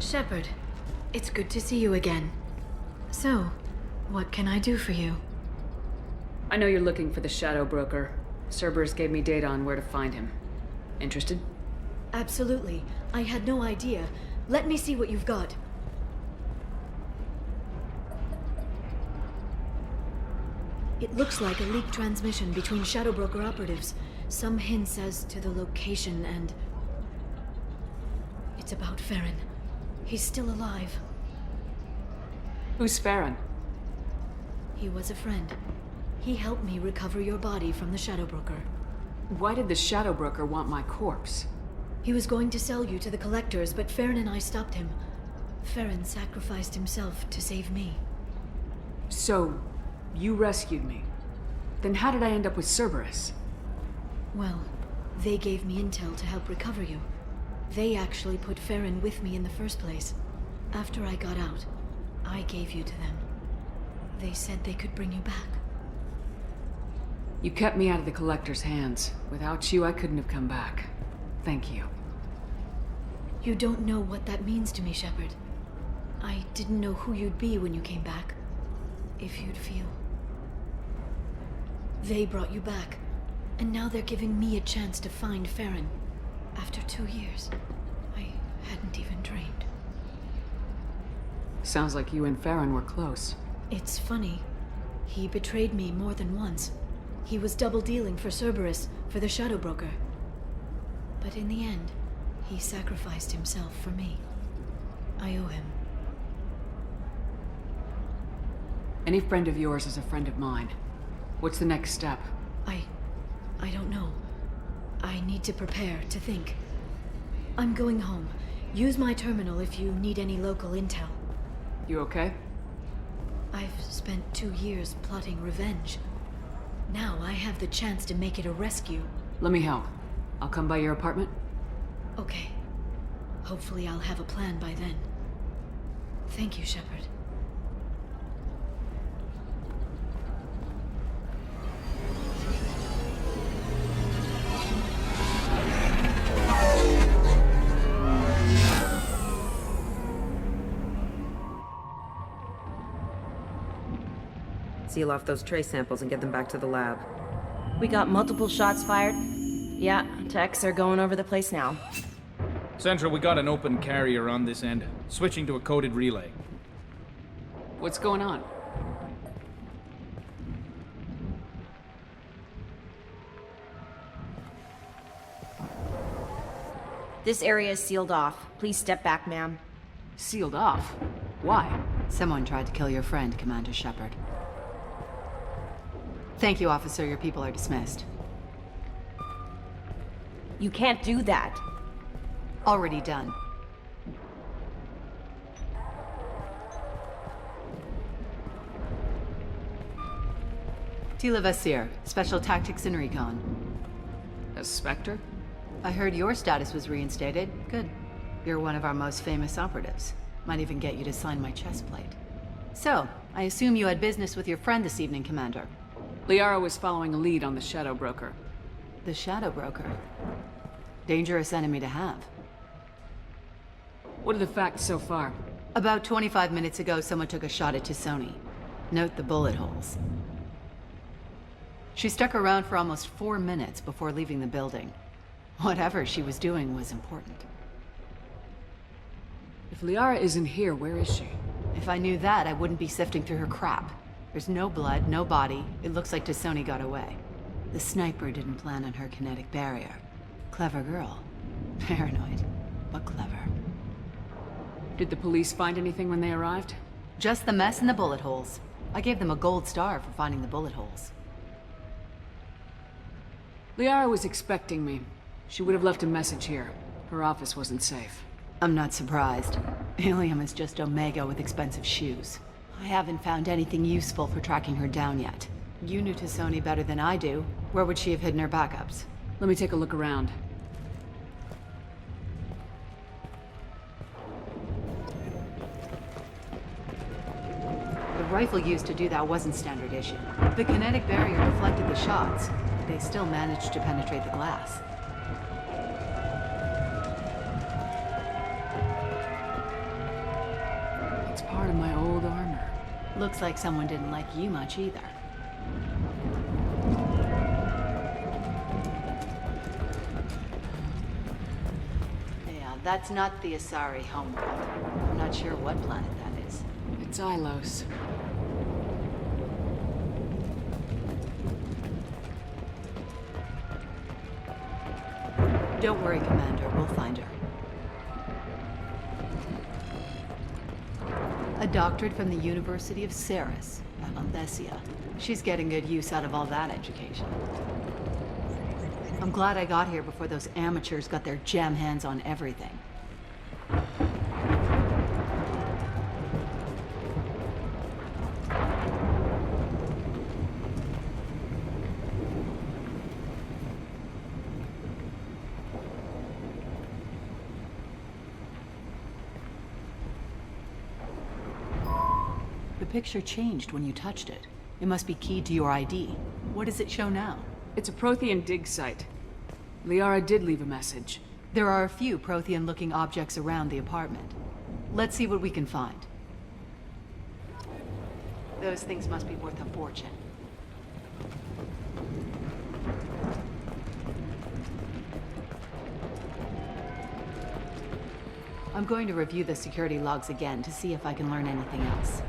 Shepard, it's good to see you again. So, what can I do for you? I know you're looking for the Shadow Broker. Cerberus gave me data on where to find him. Interested? Absolutely. I had no idea. Let me see what you've got. It looks like a leaked transmission between Shadow Broker operatives. Some hints as to the location and... It's about Feron. He's still alive. Who's Feron? He was a friend. He helped me recover your body from the Shadow Broker. Why did the Shadow Broker want my corpse? He was going to sell you to the Collectors, but Feron and I stopped him. Feron sacrificed himself to save me. So, you rescued me. Then how did I end up with Cerberus? Well, they gave me intel to help recover you. They actually put Feron with me in the first place. After I got out, I gave you to them. They said they could bring you back. You kept me out of the Collector's hands. Without you, I couldn't have come back. Thank you. You don't know what that means to me, Shepard. I didn't know who you'd be when you came back. If you'd feel. They brought you back, and now they're giving me a chance to find Feron. After 2 years, I hadn't even dreamed. Sounds like you and Feron were close. It's funny. He betrayed me more than once. He was double-dealing for Cerberus, for the Shadow Broker. But in the end, he sacrificed himself for me. I owe him. Any friend of yours is a friend of mine. What's the next step? I don't know. I need to prepare, to think. I'm going home. Use my terminal if you need any local intel. You okay? I've spent 2 years plotting revenge. Now I have the chance to make it a rescue. Let me help. I'll come by your apartment. Okay. Hopefully I'll have a plan by then. Thank you, Shepard. Seal off those trace samples and get them back to the lab. We got multiple shots fired. Yeah, techs are going over the place now. Central, we got an open carrier on this end. Switching to a coded relay. What's going on? This area is sealed off. Please step back, ma'am. Sealed off? Why? Someone tried to kill your friend, Commander Shepard. Thank you, officer. Your people are dismissed. You can't do that. Already done. Tela Vasir, Special Tactics and Recon. A Spectre? I heard your status was reinstated. Good. You're one of our most famous operatives. Might even get you to sign my chest plate. So, I assume you had business with your friend this evening, Commander. Liara was following a lead on the Shadow Broker. The Shadow Broker. Dangerous enemy to have. What are the facts so far? About 25 minutes ago, someone took a shot at T'Soni. Note the bullet holes. She stuck around for almost 4 minutes before leaving the building. Whatever she was doing was important. If Liara isn't here, where is she? If I knew that, I wouldn't be sifting through her crap. There's no blood, no body. It looks like T'Soni got away. The sniper didn't plan on her kinetic barrier. Clever girl. Paranoid, but clever. Did the police find anything when they arrived? Just the mess and the bullet holes. I gave them a gold star for finding the bullet holes. Liara was expecting me. She would have left a message here. Her office wasn't safe. I'm not surprised. Helium is just Omega with expensive shoes. I haven't found anything useful for tracking her down yet. You knew T'Soni better than I do. Where would she have hidden her backups? Let me take a look around. The rifle used to do that wasn't standard issue. The kinetic barrier deflected the shots. They still managed to penetrate the glass. part of my old armor. Looks like someone didn't like you much either. Yeah, that's not the Asari homeworld. I'm not sure what planet that is. It's Ilos. Don't worry, Commander. We'll find her. A doctorate from the University of Ceres, Avanthesia. She's getting good use out of all that education. I'm glad I got here before those amateurs got their jam hands on everything. The picture changed when you touched it. It must be keyed to your ID. What does it show now? It's a Prothean dig site. Liara did leave a message. There are a few Prothean-looking objects around the apartment. Let's see what we can find. Those things must be worth a fortune. I'm going to review the security logs again to see if I can learn anything else.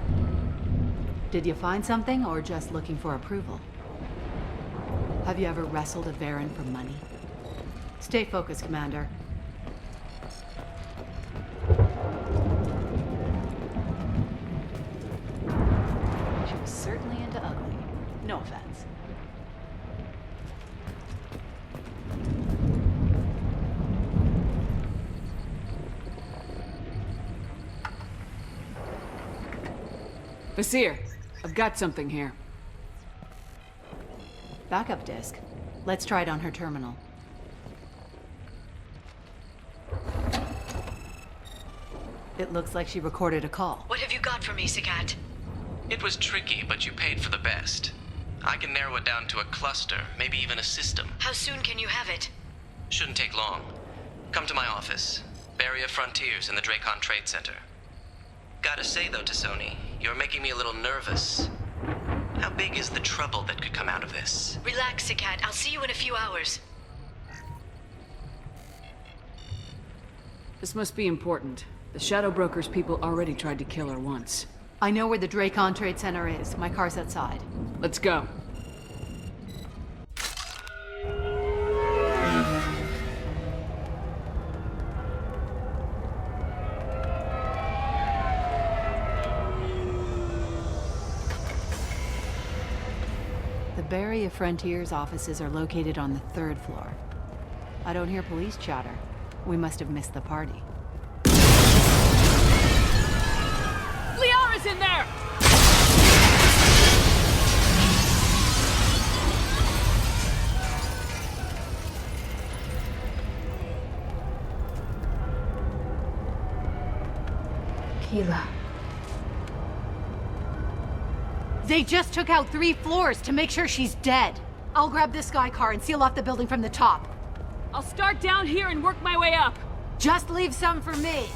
Did you find something, or just looking for approval? Have you ever wrestled a Feron for money? Stay focused, Commander. She was certainly into ugly. No offense. Vasir, I've got something here. Backup disk. Let's try it on her terminal. It looks like she recorded a call. What have you got for me, Sagat? It was tricky, but you paid for the best. I can narrow it down to a cluster, maybe even a system. How soon can you have it? Shouldn't take long. Come to my office. Barrier Frontiers in the Dracon Trade Center. Gotta say though, T'Soni, you're making me a little nervous. How big is the trouble that could come out of this? Relax, Sagat. I'll see you in a few hours. This must be important. The Shadow Broker's people already tried to kill her once. I know where the Dracon Trade Center is. My car's outside. Let's go. The Barrier Frontiers offices are located on the 3rd floor. I don't hear police chatter. We must have missed the party. Liara's in there! Tela. They just took out 3 floors to make sure she's dead. I'll grab this sky car and seal off the building from the top. I'll start down here and work my way up. Just leave some for me.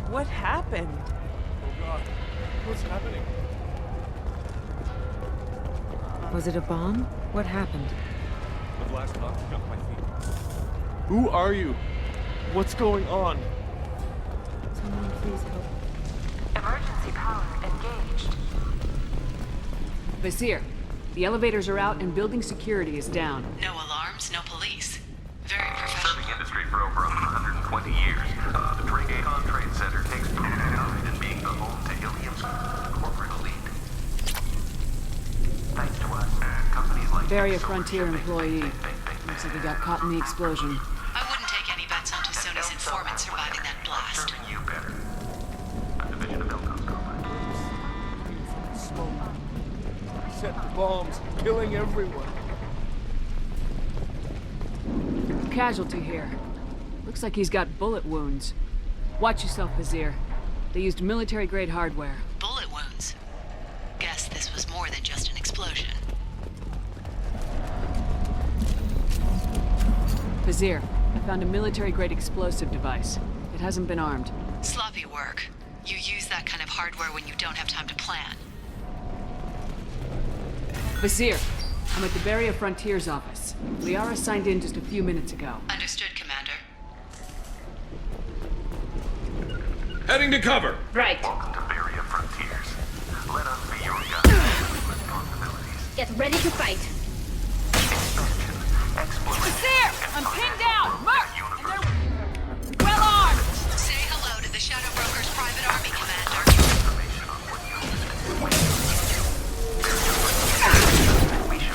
What happened? Oh God, what's happening? Was it a bomb? What happened? The blast knocked me off my feet. Who are you? What's going on? Someone please help. Emergency power engaged. Vasir, the elevators are out and building security is down. No alarms, no police. Very professional. Serving industry for over 120 years, the Dracon Trade Center takes pride in being the home to Ilium's corporate elite. Thanks to us, companies like Barrier Frontier employee. Looks like he got caught in the explosion. I wouldn't take any bets on T'Soni's informant surviving that blast. serving you better. A division of Elcos Company. Smoke. Set bombs, killing everyone. Casualty here. Looks like he's got bullet wounds. Watch yourself, Vasir. They used military-grade hardware. Bullet wounds. Guess this was more than just an explosion. Vasir, I found a military-grade explosive device. It hasn't been armed. Sloppy work. You use that kind of hardware when you don't have time to plan. Vasir, I'm at the Barrier Frontiers office. Liara signed in just a few minutes ago. Understood, Commander. Heading to cover. Right. Welcome to Barrier Frontiers. Let us be your guide. Responsibilities. Get ready to fight. Expansion. Exploration. Vasir! I'm pinned down! Mark! And they're well armed! Say hello to the Shadow Broker's private army, Commander. Information on what you we should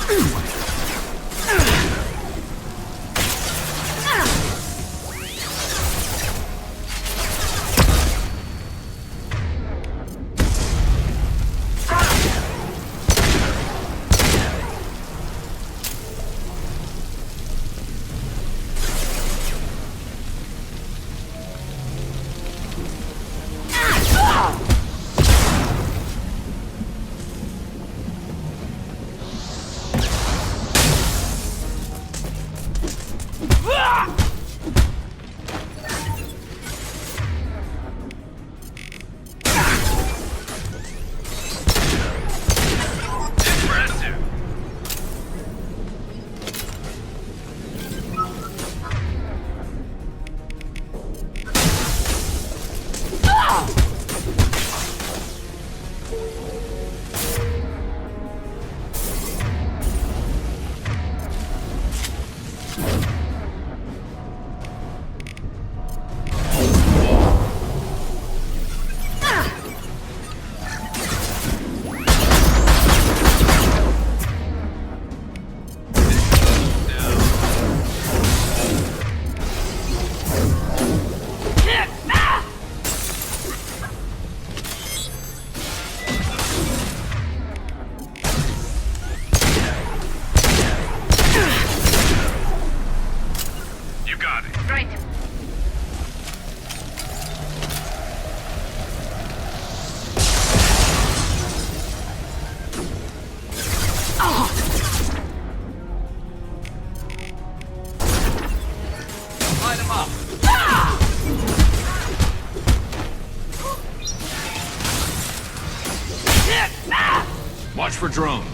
Watch for drones.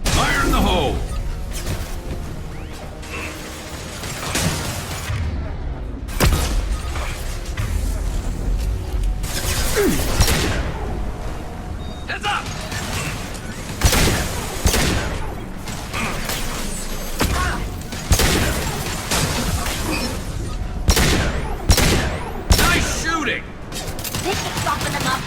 Fire in the hole! Heads up! Nice shooting! Soften them up.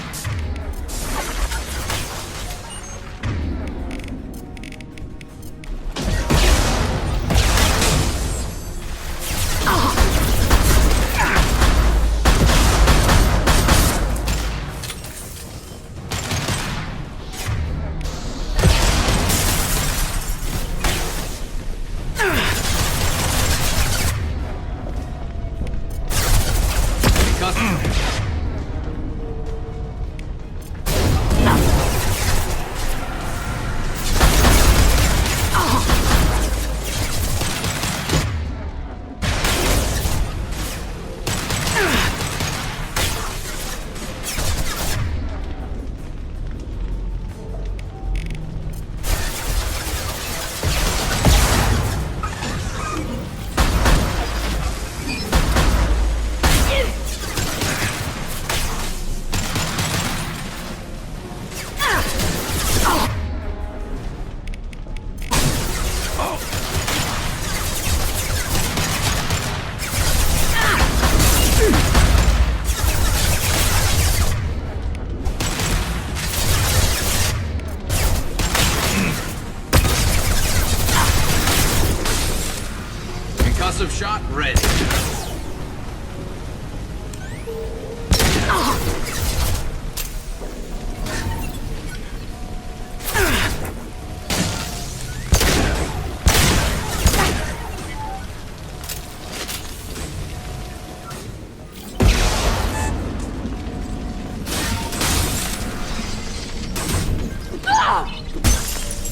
Concussive shot ready.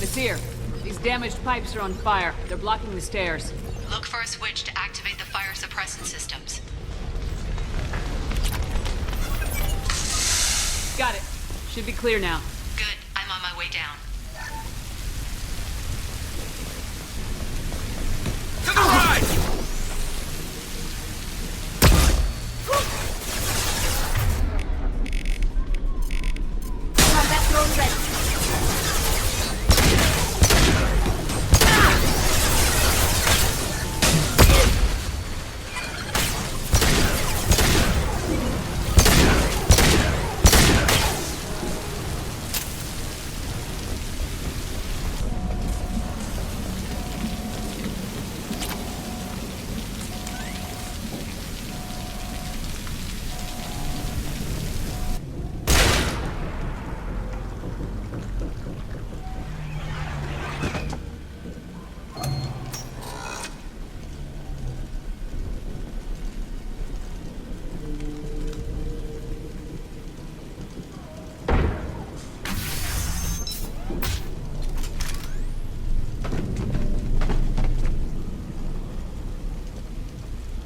Vasir, these damaged pipes are on fire. They're blocking the stairs. Look for a switch to activate the fire suppressant systems. Got it. Should be clear now. Good. I'm on my way down. To the right! Combat drone ready.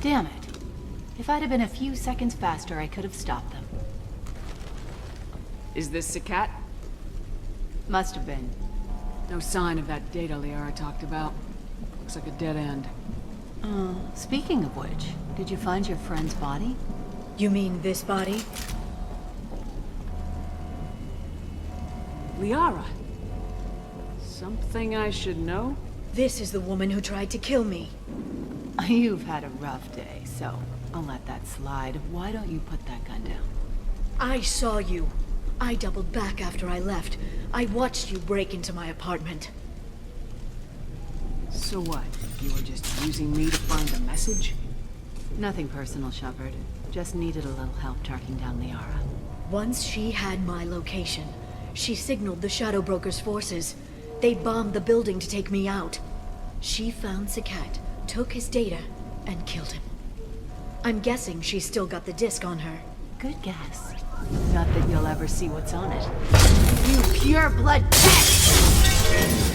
Damn it. If I'd have been a few seconds faster, I could have stopped them. Is this the cat? Must have been. No sign of that data Liara talked about. Looks like a dead end. Speaking of which, did you find your friend's body? You mean this body? Liara. Something I should know? This is the woman who tried to kill me. You've had a rough day, so I'll let that slide. Why don't you put that gun down? I saw you. I doubled back after I left. I watched you break into my apartment. So what? You were just using me to find a message? Nothing personal, Shepard. Just needed a little help tracking down Liara. Once she had my location, she signaled the Shadow Broker's forces. They bombed the building to take me out. She found Sakat, took his data, and killed him. I'm guessing she's still got the disc on her. Good guess. Not that you'll ever see what's on it. You pure blood pest!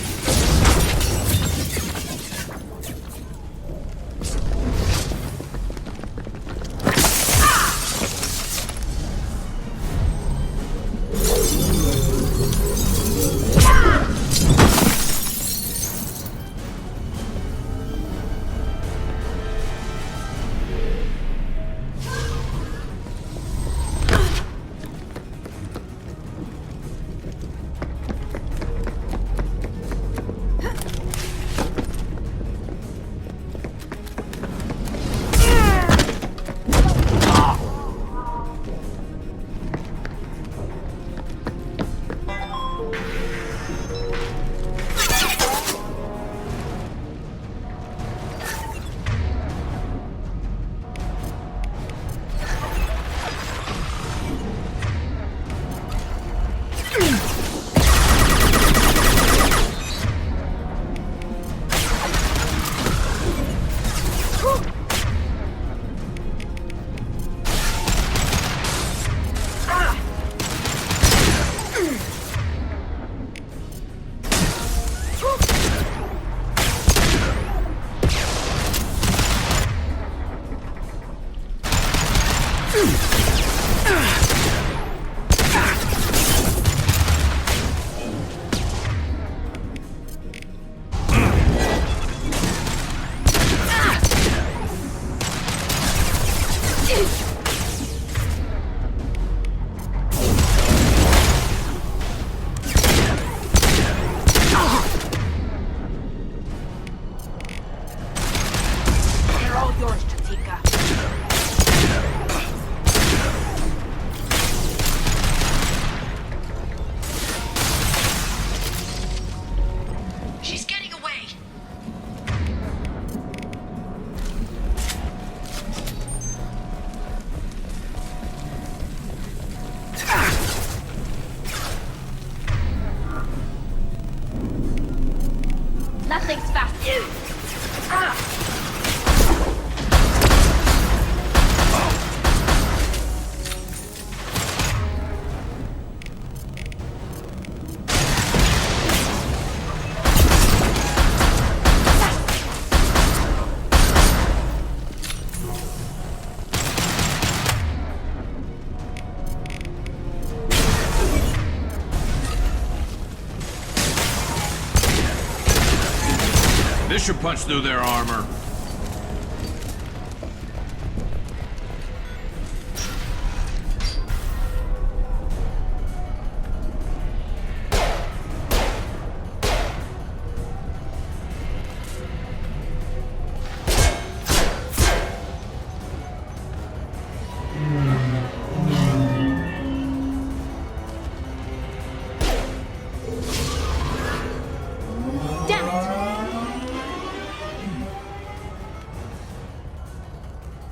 This should punch through their armor.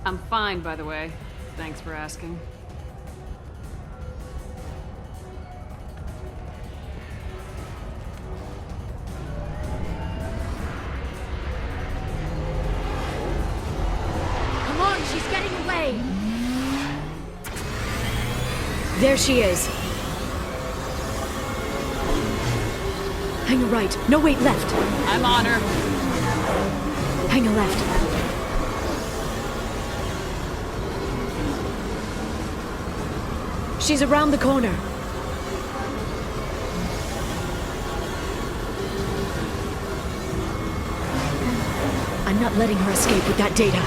I'm fine, by the way. Thanks for asking. Come on, she's getting away! There she is. Hang a right. No, wait, left. I'm on her. Hang a left. She's around the corner. I'm not letting her escape with that data.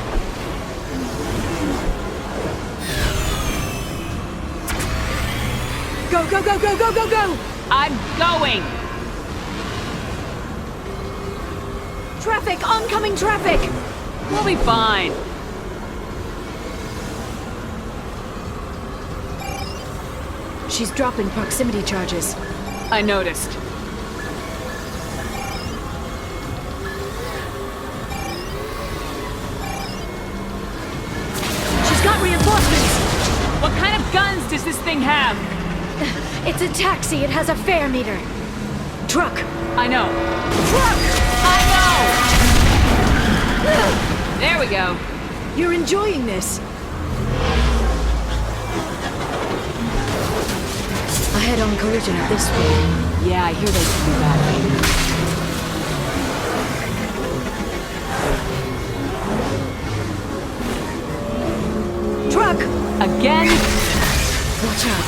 Go, go, go, go, go, go, go! I'm going! Traffic! Oncoming traffic! We'll be fine. She's dropping proximity charges. I noticed. She's got reinforcements! What kind of guns does this thing have? It's a taxi. It has a fare meter. Truck. I know. Truck! I know! There we go. You're enjoying this. A head-on collision at this speed. Yeah, I hear they can be bad. Truck! Again? Watch out.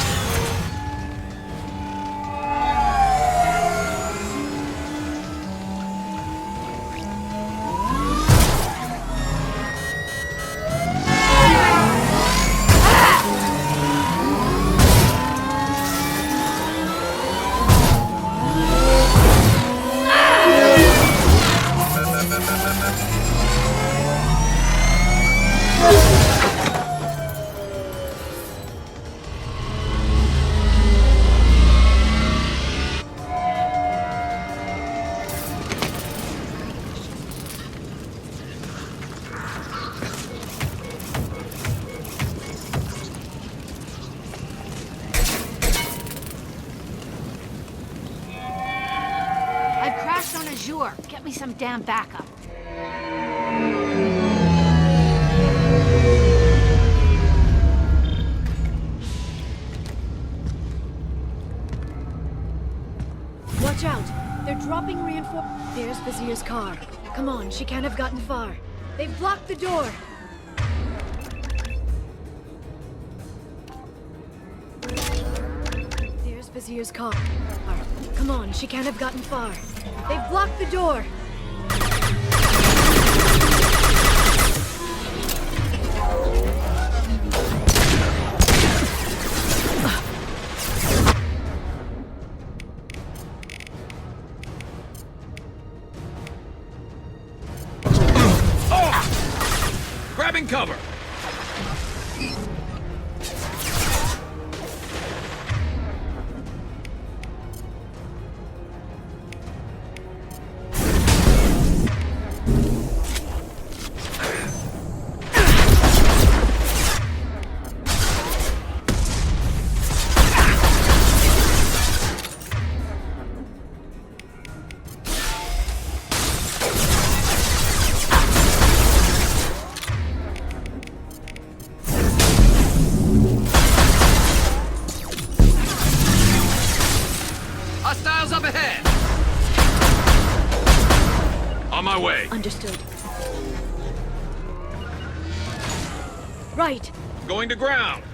Get me some damn backup. Watch out! They're dropping reinforcements. There's Vasir's car. Come on, she can't have gotten far. They've blocked the door. There's Vasir's car. Come on, she can't have gotten far. They've blocked the door. Grabbing cover! Hostiles up ahead! On my way. Understood. Right. Going to ground.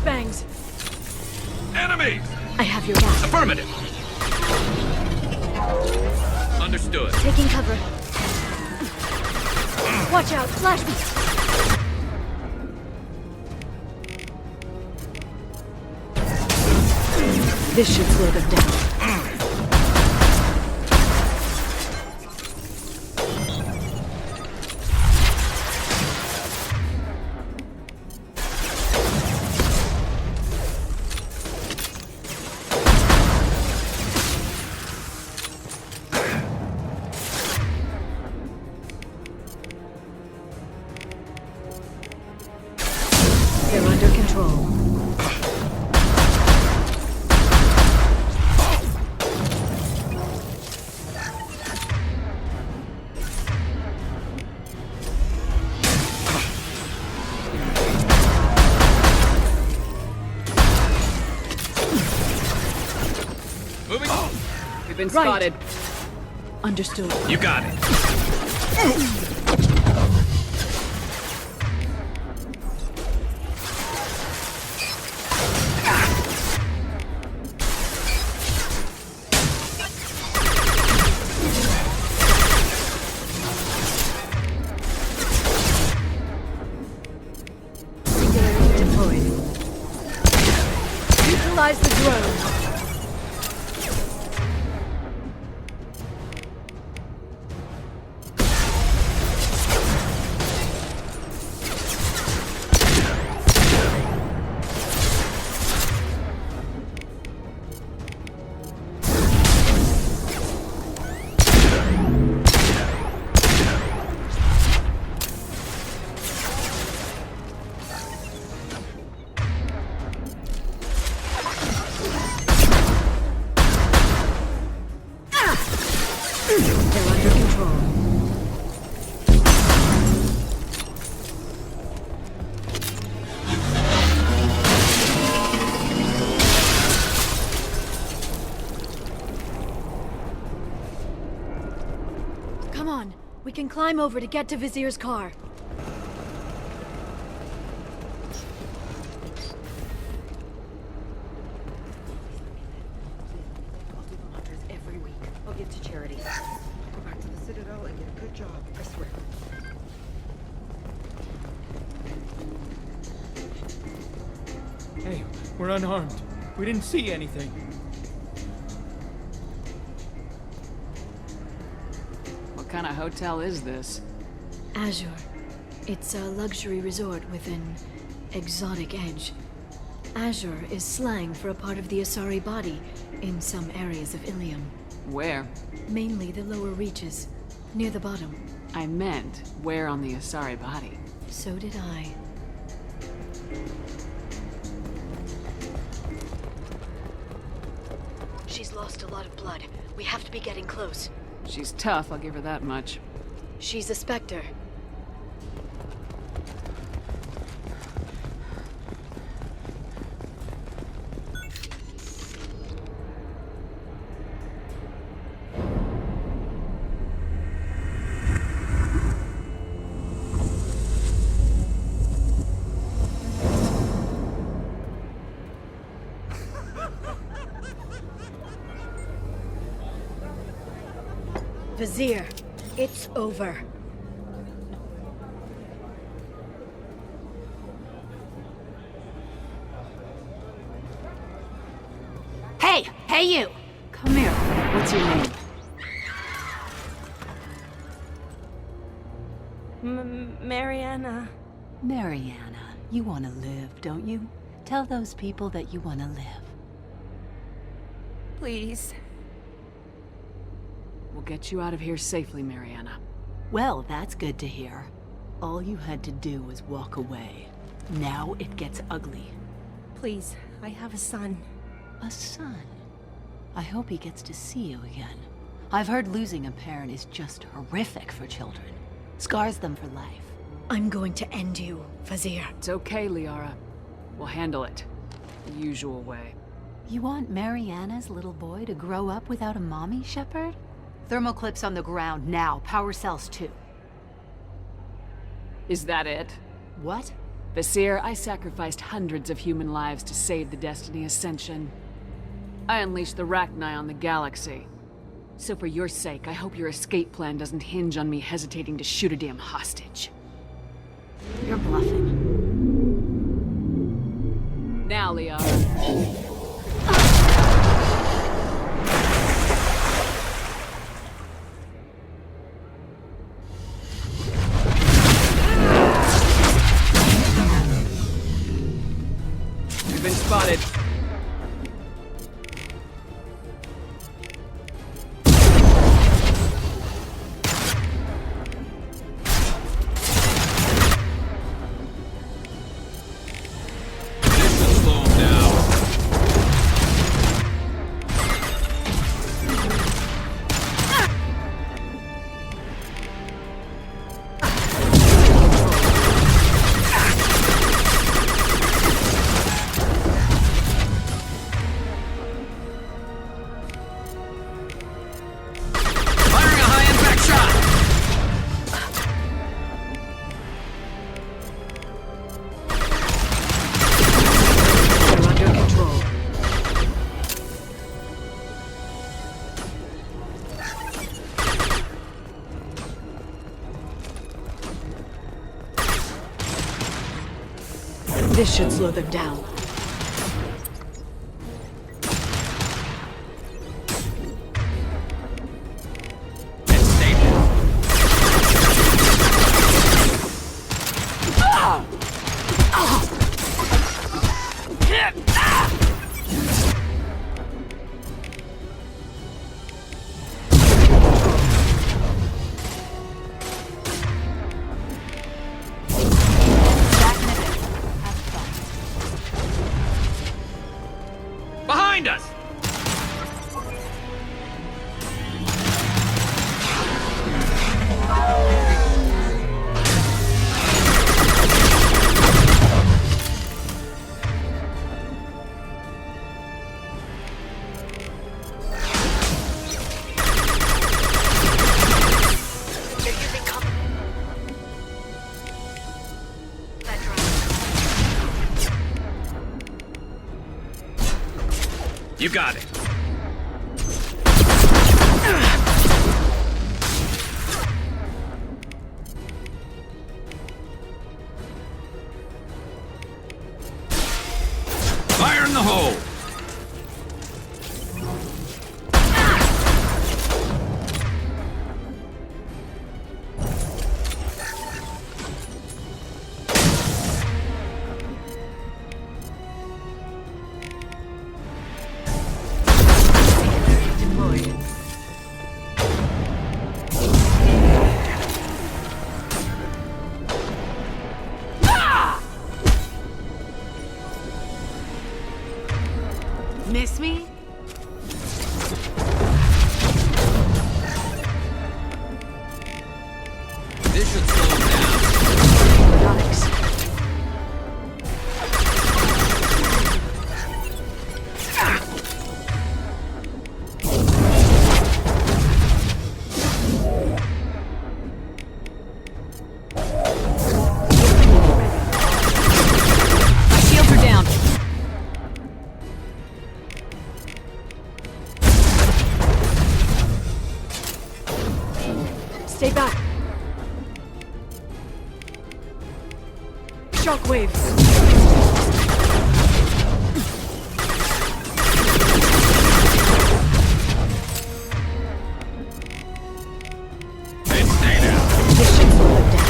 flashbangs! Enemies! I have your back. Affirmative. Understood. Taking cover. Watch out, flashbangs! This should slow them down. They're under control. Moving. We've been spotted. Understood. You got it. Singularity deployed. Neutralize the drone. They're under control. Come on, we can climb over to get to Vasir's car. I'll do the hunters every week. I'll give to charity. Go back to the Citadel and get a good job, I swear. Hey, we're unarmed. We didn't see anything. What kind of hotel is this? Azure. It's a luxury resort with an exotic edge. Azure is slang for a part of the Asari body in some areas of Ilium. Where? Mainly the lower reaches, near the bottom. I meant, where on the Asari body? So did I. She's lost a lot of blood. We have to be getting close. She's tough, I'll give her that much. She's a Spectre. Vasir, it's over. Hey! Hey, you! Come here. What's your name? Mariana. Mariana. You want to live, don't you? Tell those people that you want to live. Please. We'll get you out of here safely, Mariana. Well, that's good to hear. All you had to do was walk away. Now it gets ugly. Please, I have a son. A son? I hope he gets to see you again. I've heard losing a parent is just horrific for children. Scars them for life. I'm going to end you, Vasir. It's okay, Liara. We'll handle it. The usual way. You want Mariana's little boy to grow up without a mommy, Shepard? Thermal clips on the ground now. Power cells too. Is that it? What? Vasir, I sacrificed hundreds of human lives to save the Destiny Ascension. I unleashed the Rachni on the galaxy. So for your sake, I hope your escape plan doesn't hinge on me hesitating to shoot a damn hostage. You're bluffing. Now, Liara. We've been spotted. This should slow them down. Behind us! You got it. Fire in the hole! Miss me? This should slow him down. Alex. My shields are down. Stay back. Shockwave. And stay down. This should slow them down.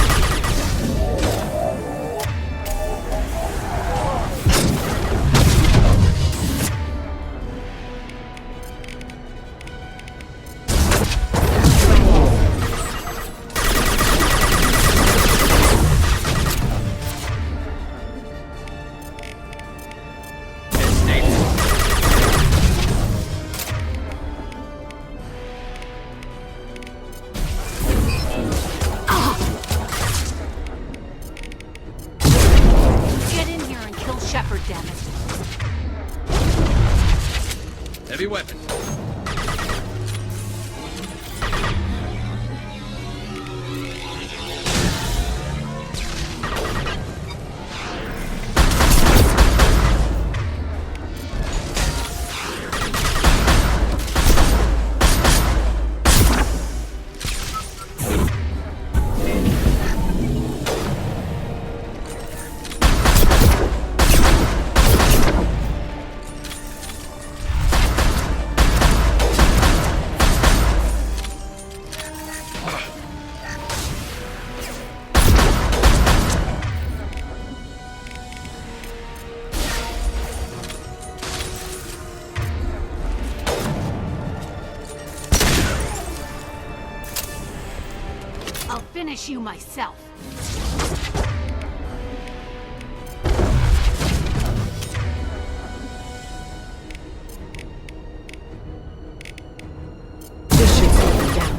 Heavy weapon. finish you myself. This should slow them down.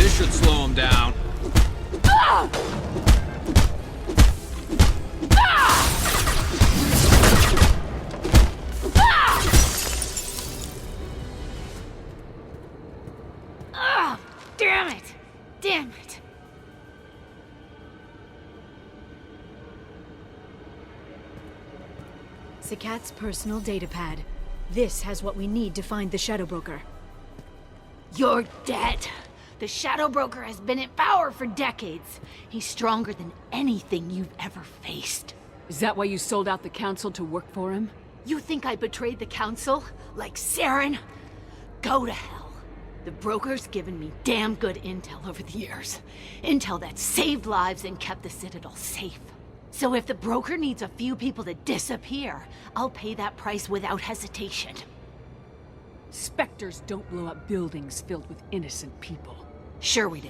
Should slow him down. Damn it! Damn it! Sakat's personal data pad. This has what we need to find the Shadow Broker. You're dead. The Shadow Broker has been in power for decades. He's stronger than anything you've ever faced. Is that why you sold out the Council to work for him? You think I betrayed the Council? Like Saren? Go to hell. The Broker's given me damn good intel over the years. Intel that saved lives and kept the Citadel safe. So if the Broker needs a few people to disappear, I'll pay that price without hesitation. Spectres don't blow up buildings filled with innocent people. Sure we do.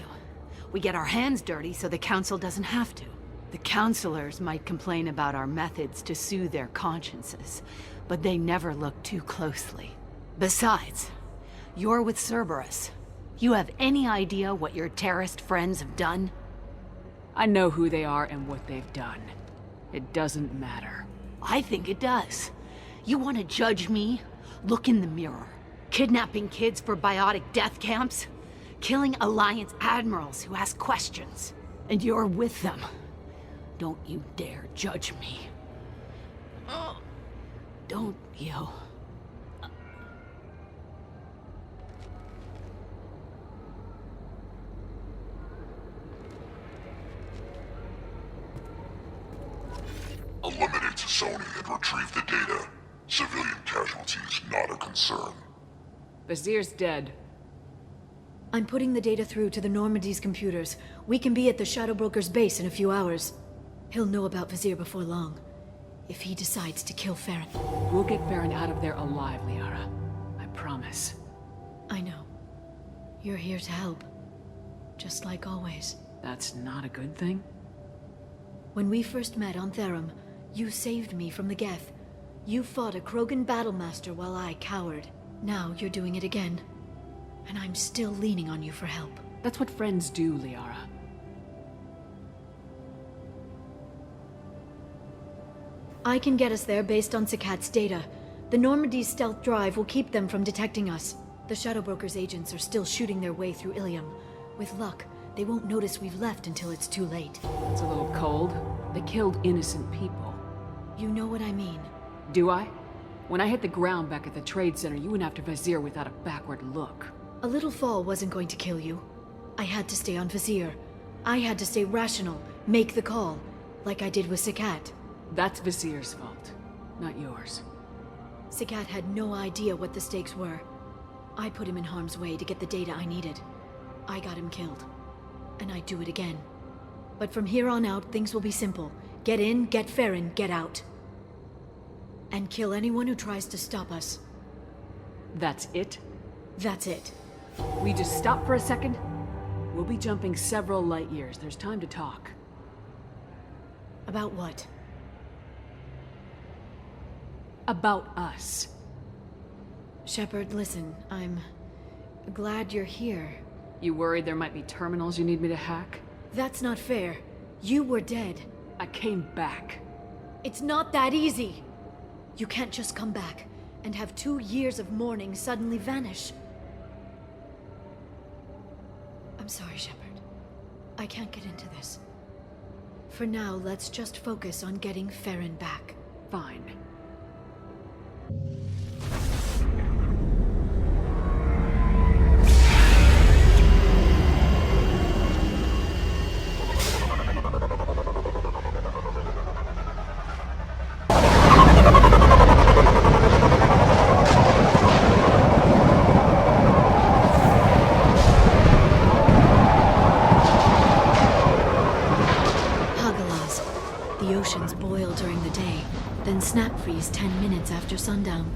We get our hands dirty so the Council doesn't have to. The Councilors might complain about our methods to soothe their consciences, but they never look too closely. Besides, you're with Cerberus. You have any idea what your terrorist friends have done? I know who they are and what they've done. It doesn't matter. I think it does. You want to judge me? Look in the mirror. Kidnapping kids for biotic death camps? Killing Alliance admirals who ask questions. And you're with them. Don't you dare judge me. Don't you? Eliminate T'Soni and retrieve the data. Civilian casualties not a concern. Vasir's dead. I'm putting the data through to the Normandy's computers. We can be at the Shadow Broker's base in a few hours. He'll know about Vasir before long. If he decides to kill Feron. We'll get Feron out of there alive, Liara. I promise. I know. You're here to help. Just like always. That's not a good thing? When we first met on Therum, you saved me from the Geth. You fought a Krogan battlemaster while I cowered. Now you're doing it again. And I'm still leaning on you for help. That's what friends do, Liara. I can get us there based on Sakat's data. The Normandy's stealth drive will keep them from detecting us. The Shadow Broker's agents are still shooting their way through Ilium. With luck, they won't notice we've left until it's too late. It's a little cold. They killed innocent people. You know what I mean. Do I? When I hit the ground back at the trade center, you went after Vasir without a backward look. A little fall wasn't going to kill you. I had to stay on Vasir. I had to stay rational, make the call, like I did with Sakat. That's Vasir's fault, not yours. Sakat had no idea what the stakes were. I put him in harm's way to get the data I needed. I got him killed. And I'd do it again. But from here on out, things will be simple. Get in, get Feron, get out. And kill anyone who tries to stop us. That's it? That's it. We just stop for a second? We'll be jumping several light years. There's time to talk. About what? About us. Shepard, listen, I'm glad you're here. You worried there might be terminals you need me to hack? That's not fair. You were dead. I came back. It's not that easy. You can't just come back and have 2 years of mourning suddenly vanish. I'm sorry, Shepard. I can't get into this. For now, let's just focus on getting Feron back. Fine. Hagalaz. The oceans boil during the day, then snap freeze 10 minutes after sundown.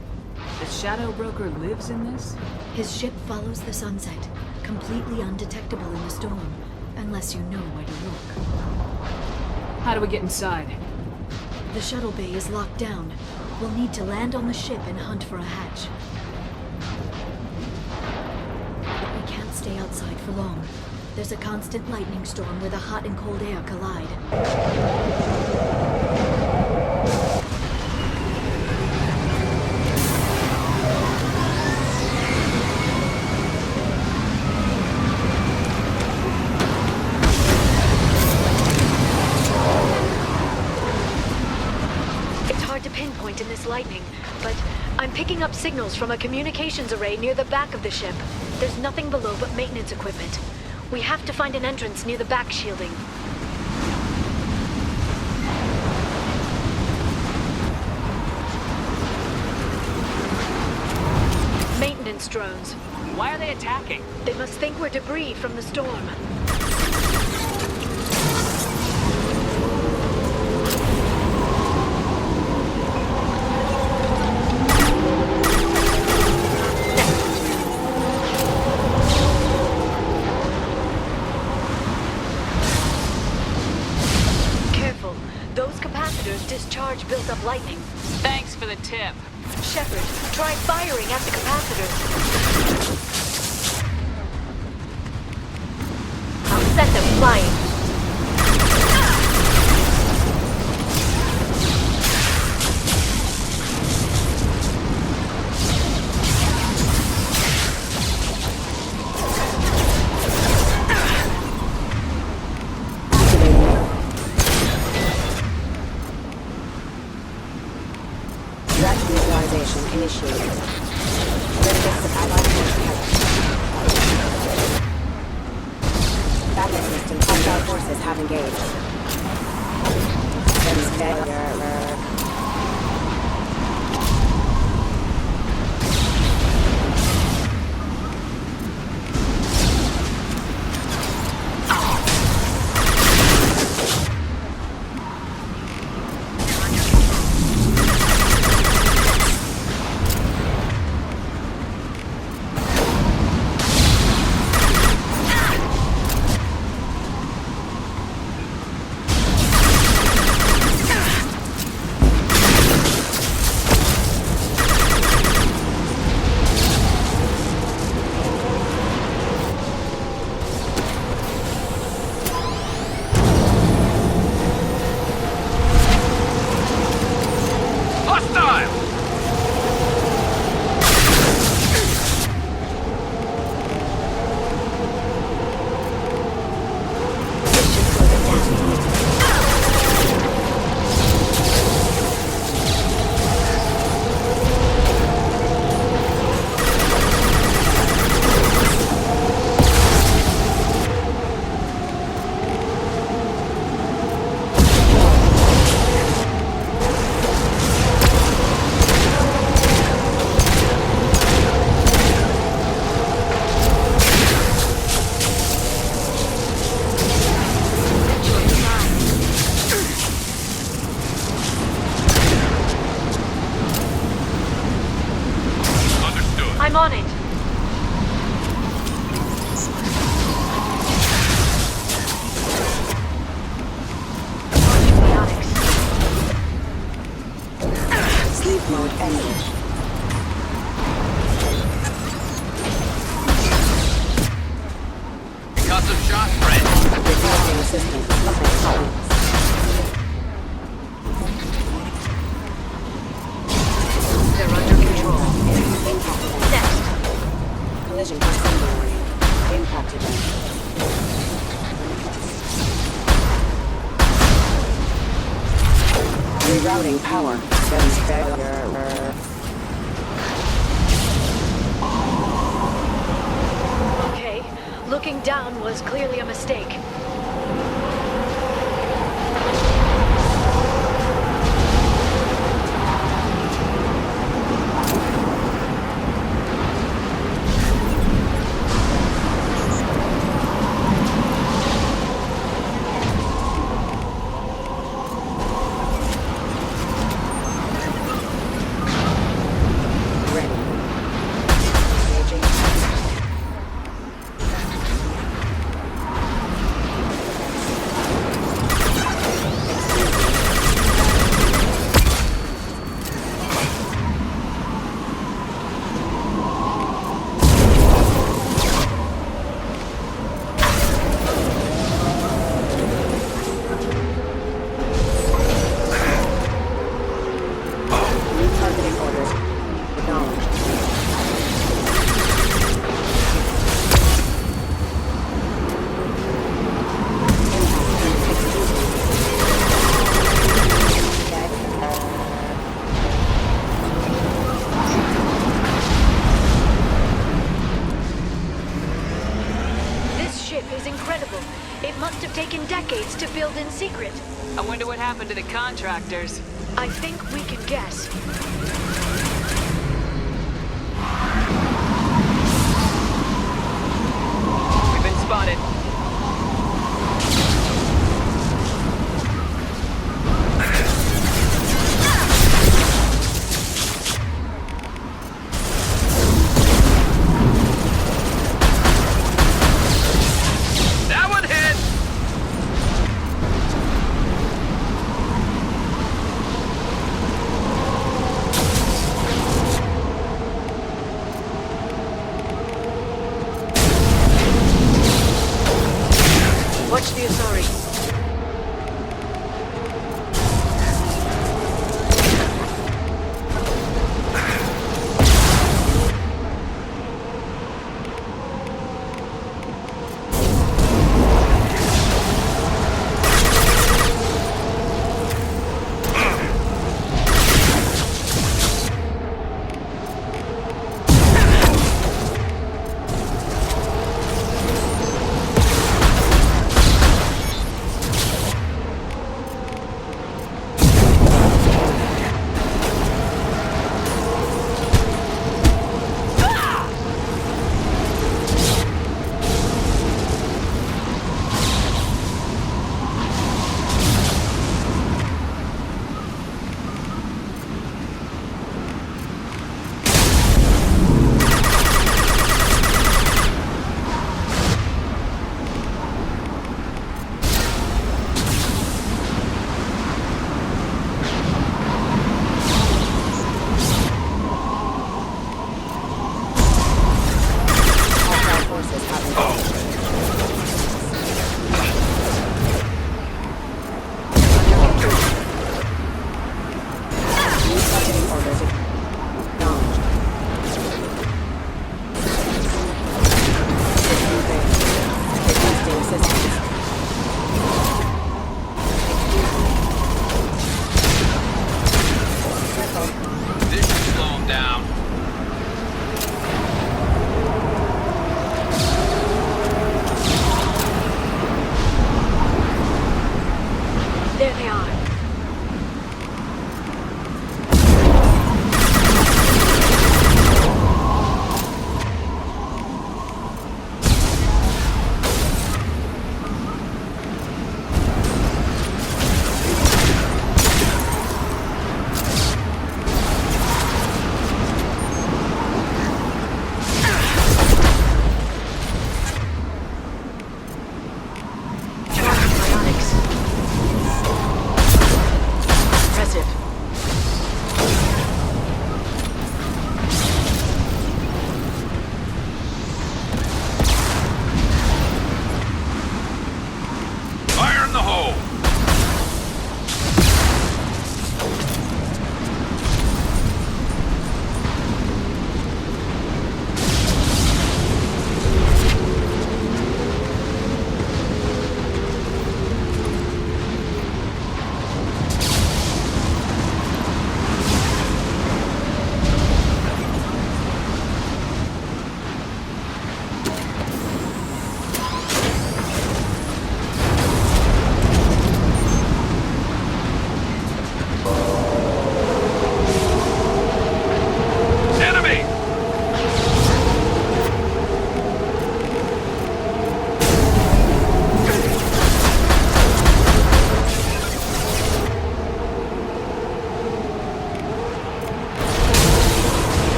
The Shadow Broker lives in this? His ship follows the sunset, completely undetectable in the storm, unless you know where to look. How do we get inside? The shuttle bay is locked down. We'll need to land on the ship and hunt for a hatch. But we can't stay outside for long. There's a constant lightning storm where the hot and cold air collide. In this lightning, but I'm picking up signals from a communications array near the back of the ship. There's nothing below but maintenance equipment. We have to find an entrance near the back shielding. Maintenance drones. Why are they attacking? They must think we're debris from the storm. Discharge built up lightning. Thanks for the tip. Shepard, try firing at the capacitors. I'll set them flying. Initiated. Backup system. Hostile forces have engaged. Routing power. Sense failure. Okay, looking down was clearly a mistake. To build in secret. I wonder what happened to the contractors. I think we can guess. We've been spotted. That one hit! Watch the Asari.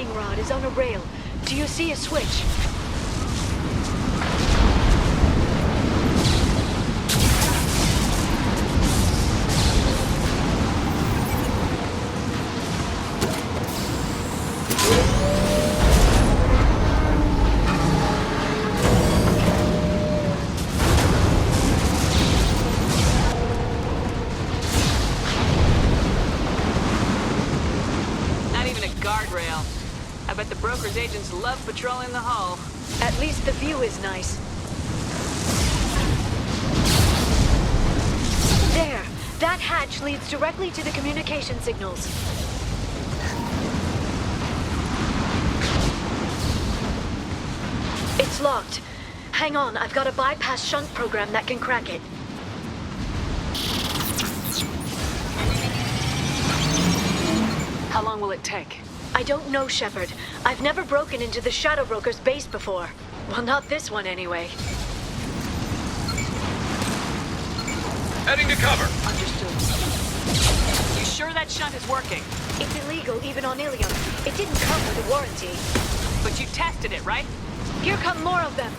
lightning rod is on a rail. Do you see a switch? I bet the broker's agents love patrolling the hull. At least the view is nice. There! That hatch leads directly to the communication signals. It's locked. Hang on, I've got a bypass shunt program that can crack it. How long will it take? I don't know, Shepard. I've never broken into the Shadow Broker's base before. Well, not this one anyway. Heading to cover. Understood. You sure that shunt is working? It's illegal even on Ilium. It didn't come with a warranty. But you tested it, right? Here come more of them.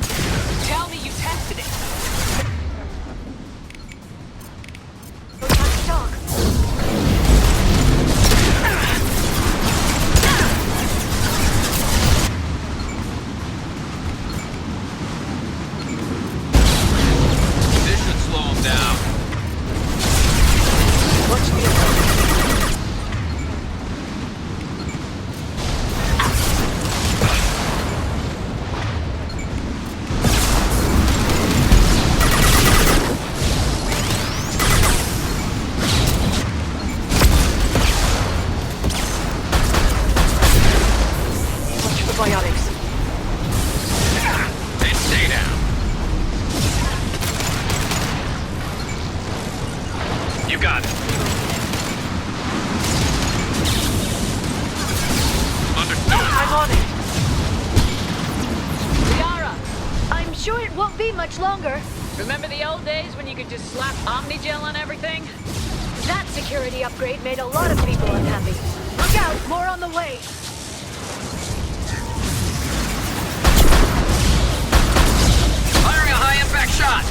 Tell me you tested it. No time to talk. Longer. Remember the old days when you could just slap Omnigel on everything? That security upgrade made a lot of people unhappy. Look out, more on the way. Firing a high-impact shot.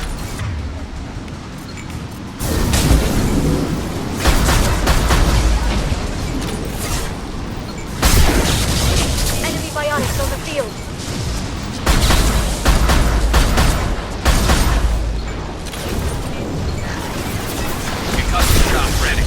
Enemy biotics on the field. Ready.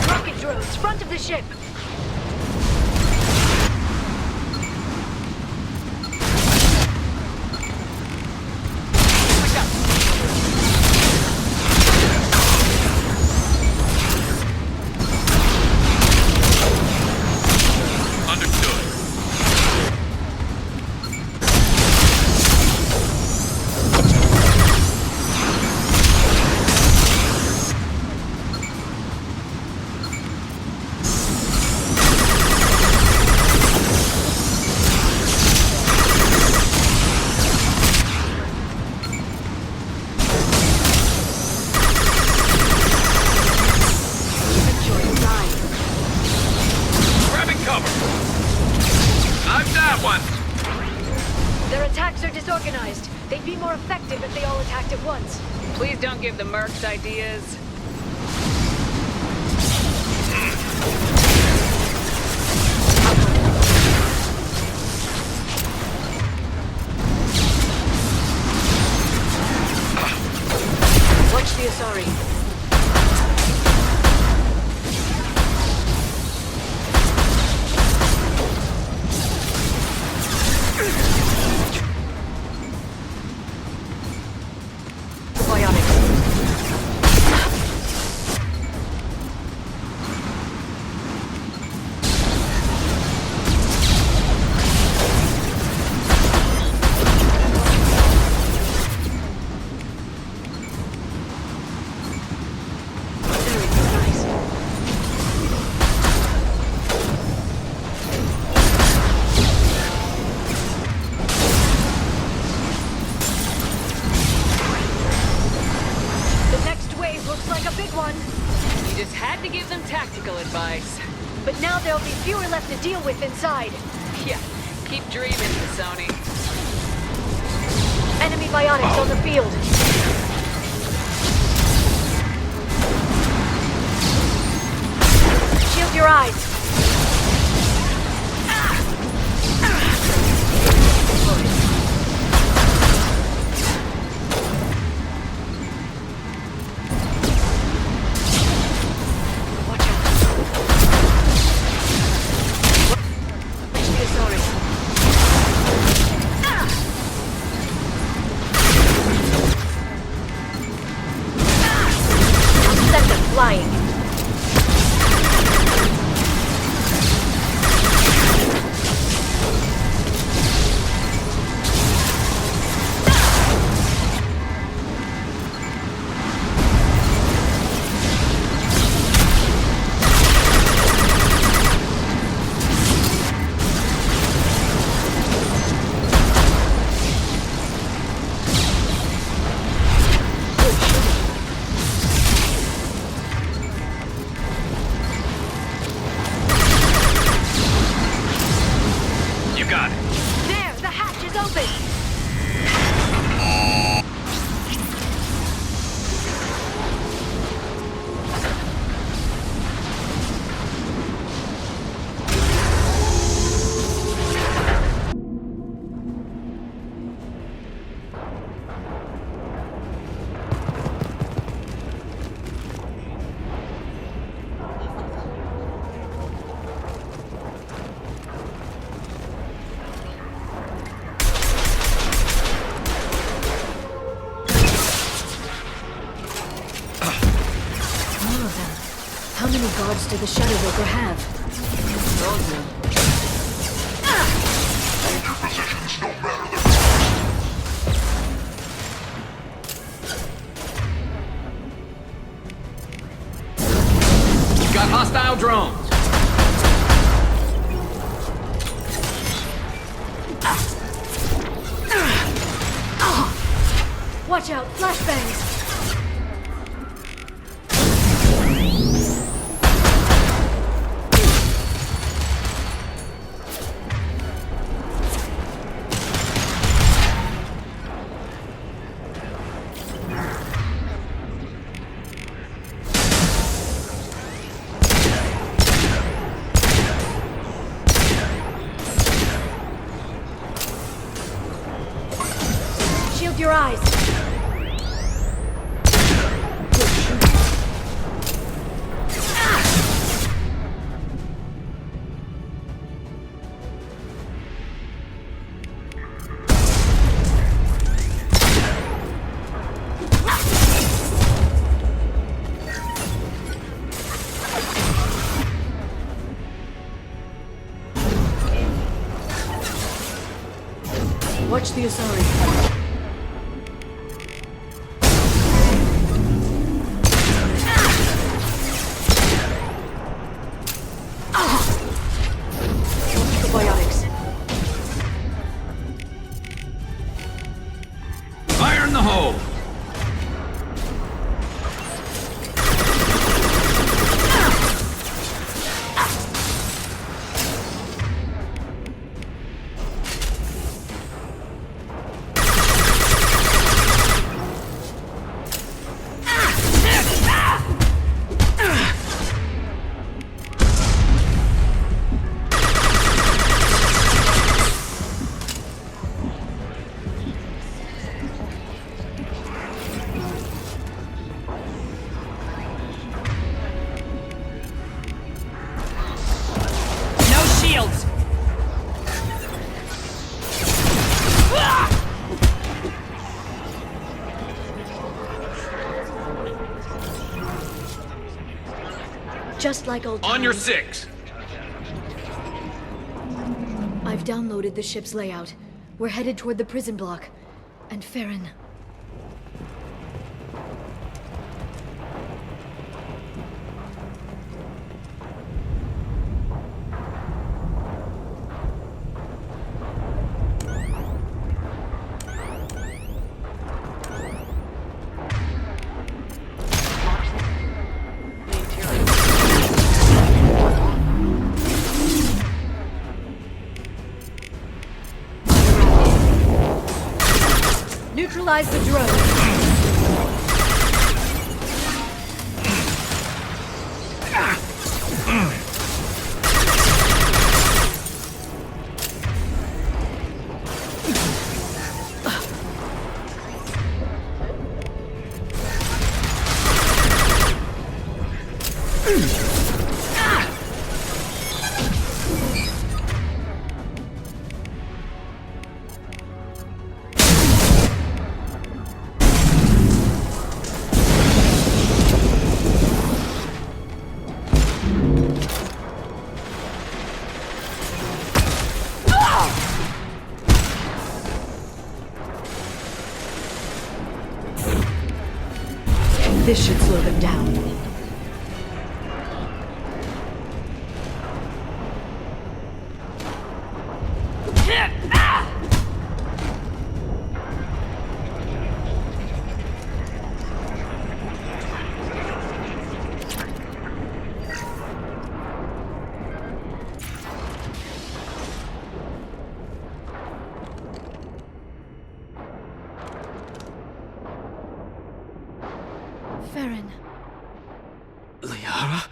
Rocket drones, front of the ship. Disorganized. They'd be more effective if they all attacked at once. Please don't give the mercs ideas. Watch the Asari. there'll be fewer left to deal with inside. Yeah, keep dreaming, T'Soni. Enemy biotics on the field. Shield your eyes. Flying. How many guards do the Shadow Broker have? Hold your positions no matter the cost. Got hostile drones. Watch out, flashbangs! Shield your eyes! Watch the Asari. Fire in the hole! Just like old times. On your six! I've downloaded the ship's layout. We're headed toward the prison block. And Feron. Neutralize the drone. This should slow them down. Feron. Liara?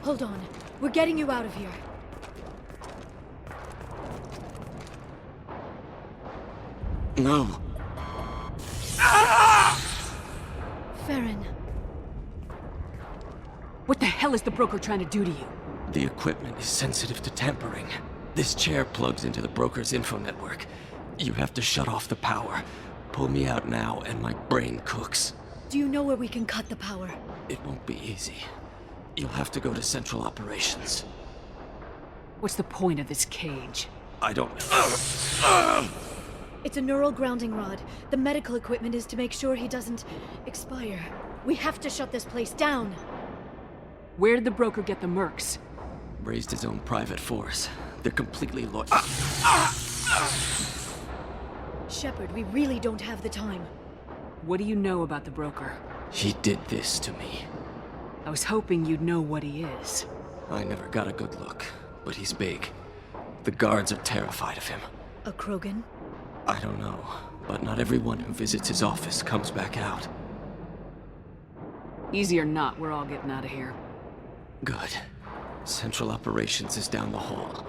Hold on. We're getting you out of here. No. Feron. What the hell is the broker trying to do to you? The equipment is sensitive to tampering. This chair plugs into the broker's info network. You have to shut off the power. Pull me out now and my brain cooks. Do you know where we can cut the power? It won't be easy. You'll have to go to Central Operations. What's the point of this cage? I don't... It's a neural grounding rod. The medical equipment is to make sure he doesn't expire. We have to shut this place down. Where did the broker get the mercs? Raised his own private force. They're completely loyal. Shepard, we really don't have the time. What do you know about the broker? He did this to me. I was hoping you'd know what he is. I never got a good look, but he's big. The guards are terrified of him. A Krogan? I don't know, but not everyone who visits his office comes back out. Easy or not, we're all getting out of here. Good. Central Operations is down the hall.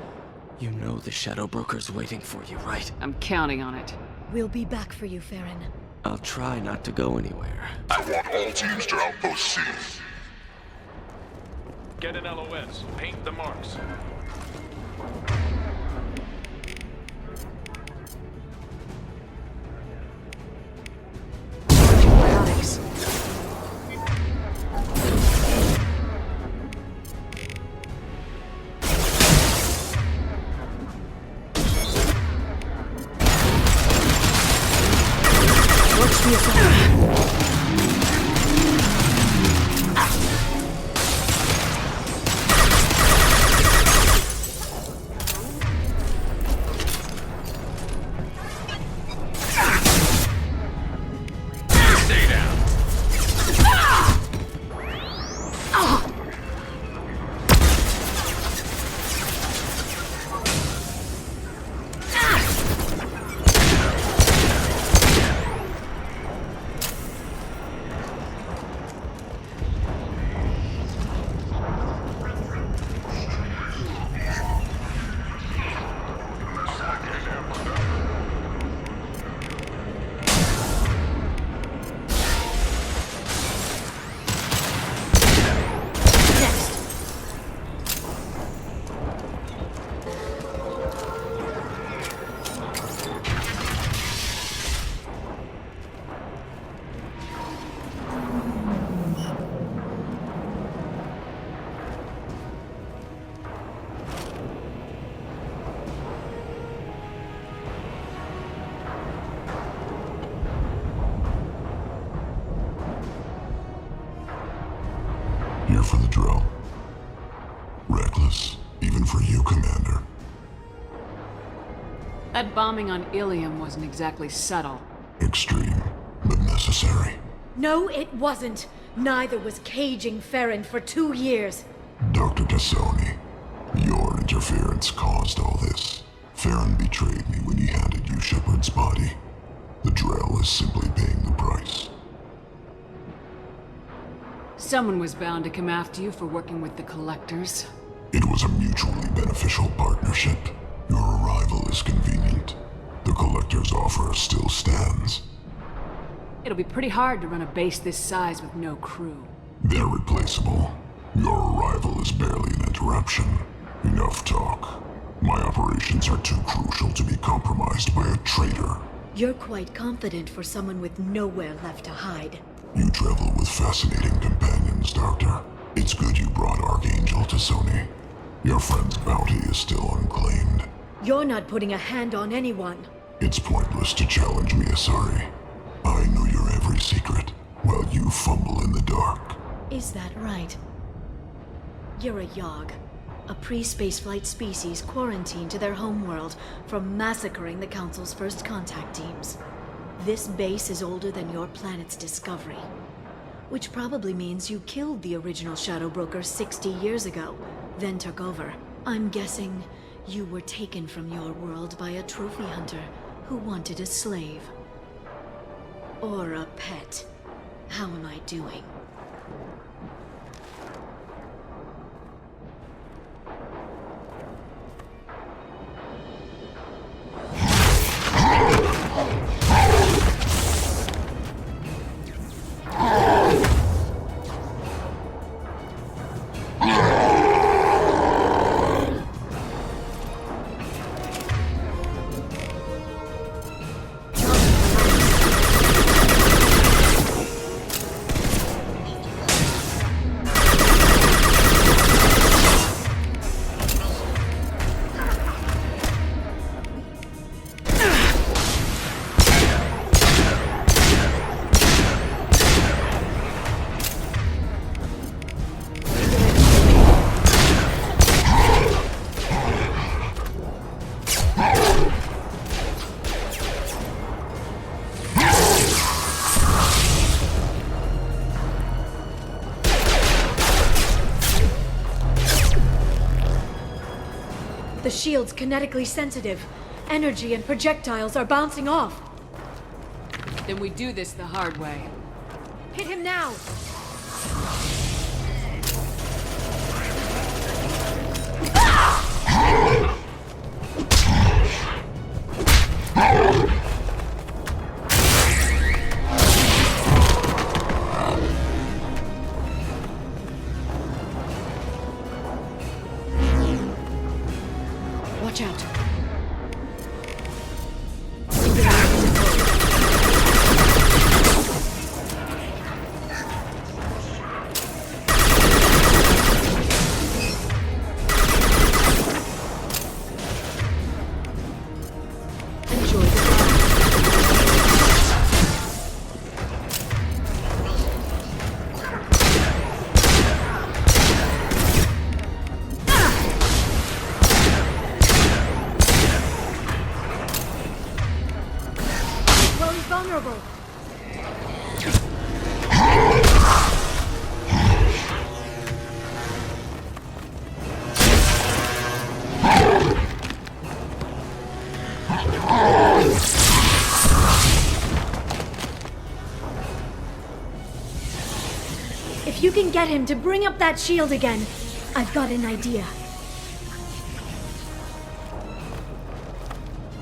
You know the Shadow Broker's waiting for you, right? I'm counting on it. We'll be back for you, Feron. I'll try not to go anywhere. I want all teams to Outpost C. Get an LOS. Paint the marks. Biotics. Watch the assault. Here for the drill. Reckless, even for you, Commander. That bombing on Ilium wasn't exactly subtle. Extreme, but necessary. No, it wasn't. Neither was caging Feron for 2 years. Dr. T'Soni, your interference caused all this. Feron betrayed me when he handed you Shepard's body. The Drell is simply paying the price. Someone was bound to come after you for working with the Collectors. It was a mutually beneficial partnership. Your arrival is convenient. The Collector's offer still stands. It'll be pretty hard to run a base this size with no crew. They're replaceable. Your arrival is barely an interruption. Enough talk. My operations are too crucial to be compromised by a traitor. You're quite confident for someone with nowhere left to hide. You travel with fascinating companions, Doctor. It's good you brought Archangel T'Soni. Your friend's bounty is still unclaimed. You're not putting a hand on anyone. It's pointless to challenge me, Asari. I know your every secret, while you fumble in the dark. Is that right? You're a Yogg, a pre-spaceflight species quarantined to their homeworld from massacring the Council's first contact teams. This base is older than your planet's discovery, which probably means you killed the original Shadow Broker 60 years ago, then took over. I'm guessing you were taken from your world by a trophy hunter who wanted a slave. Or a pet. How am I doing? The shield's kinetically sensitive. Energy and projectiles are bouncing off. Then we do this the hard way. Hit him now! Watch out. Enjoy the ride. Well, he's vulnerable. If you can get him to bring up that shield again, I've got an idea.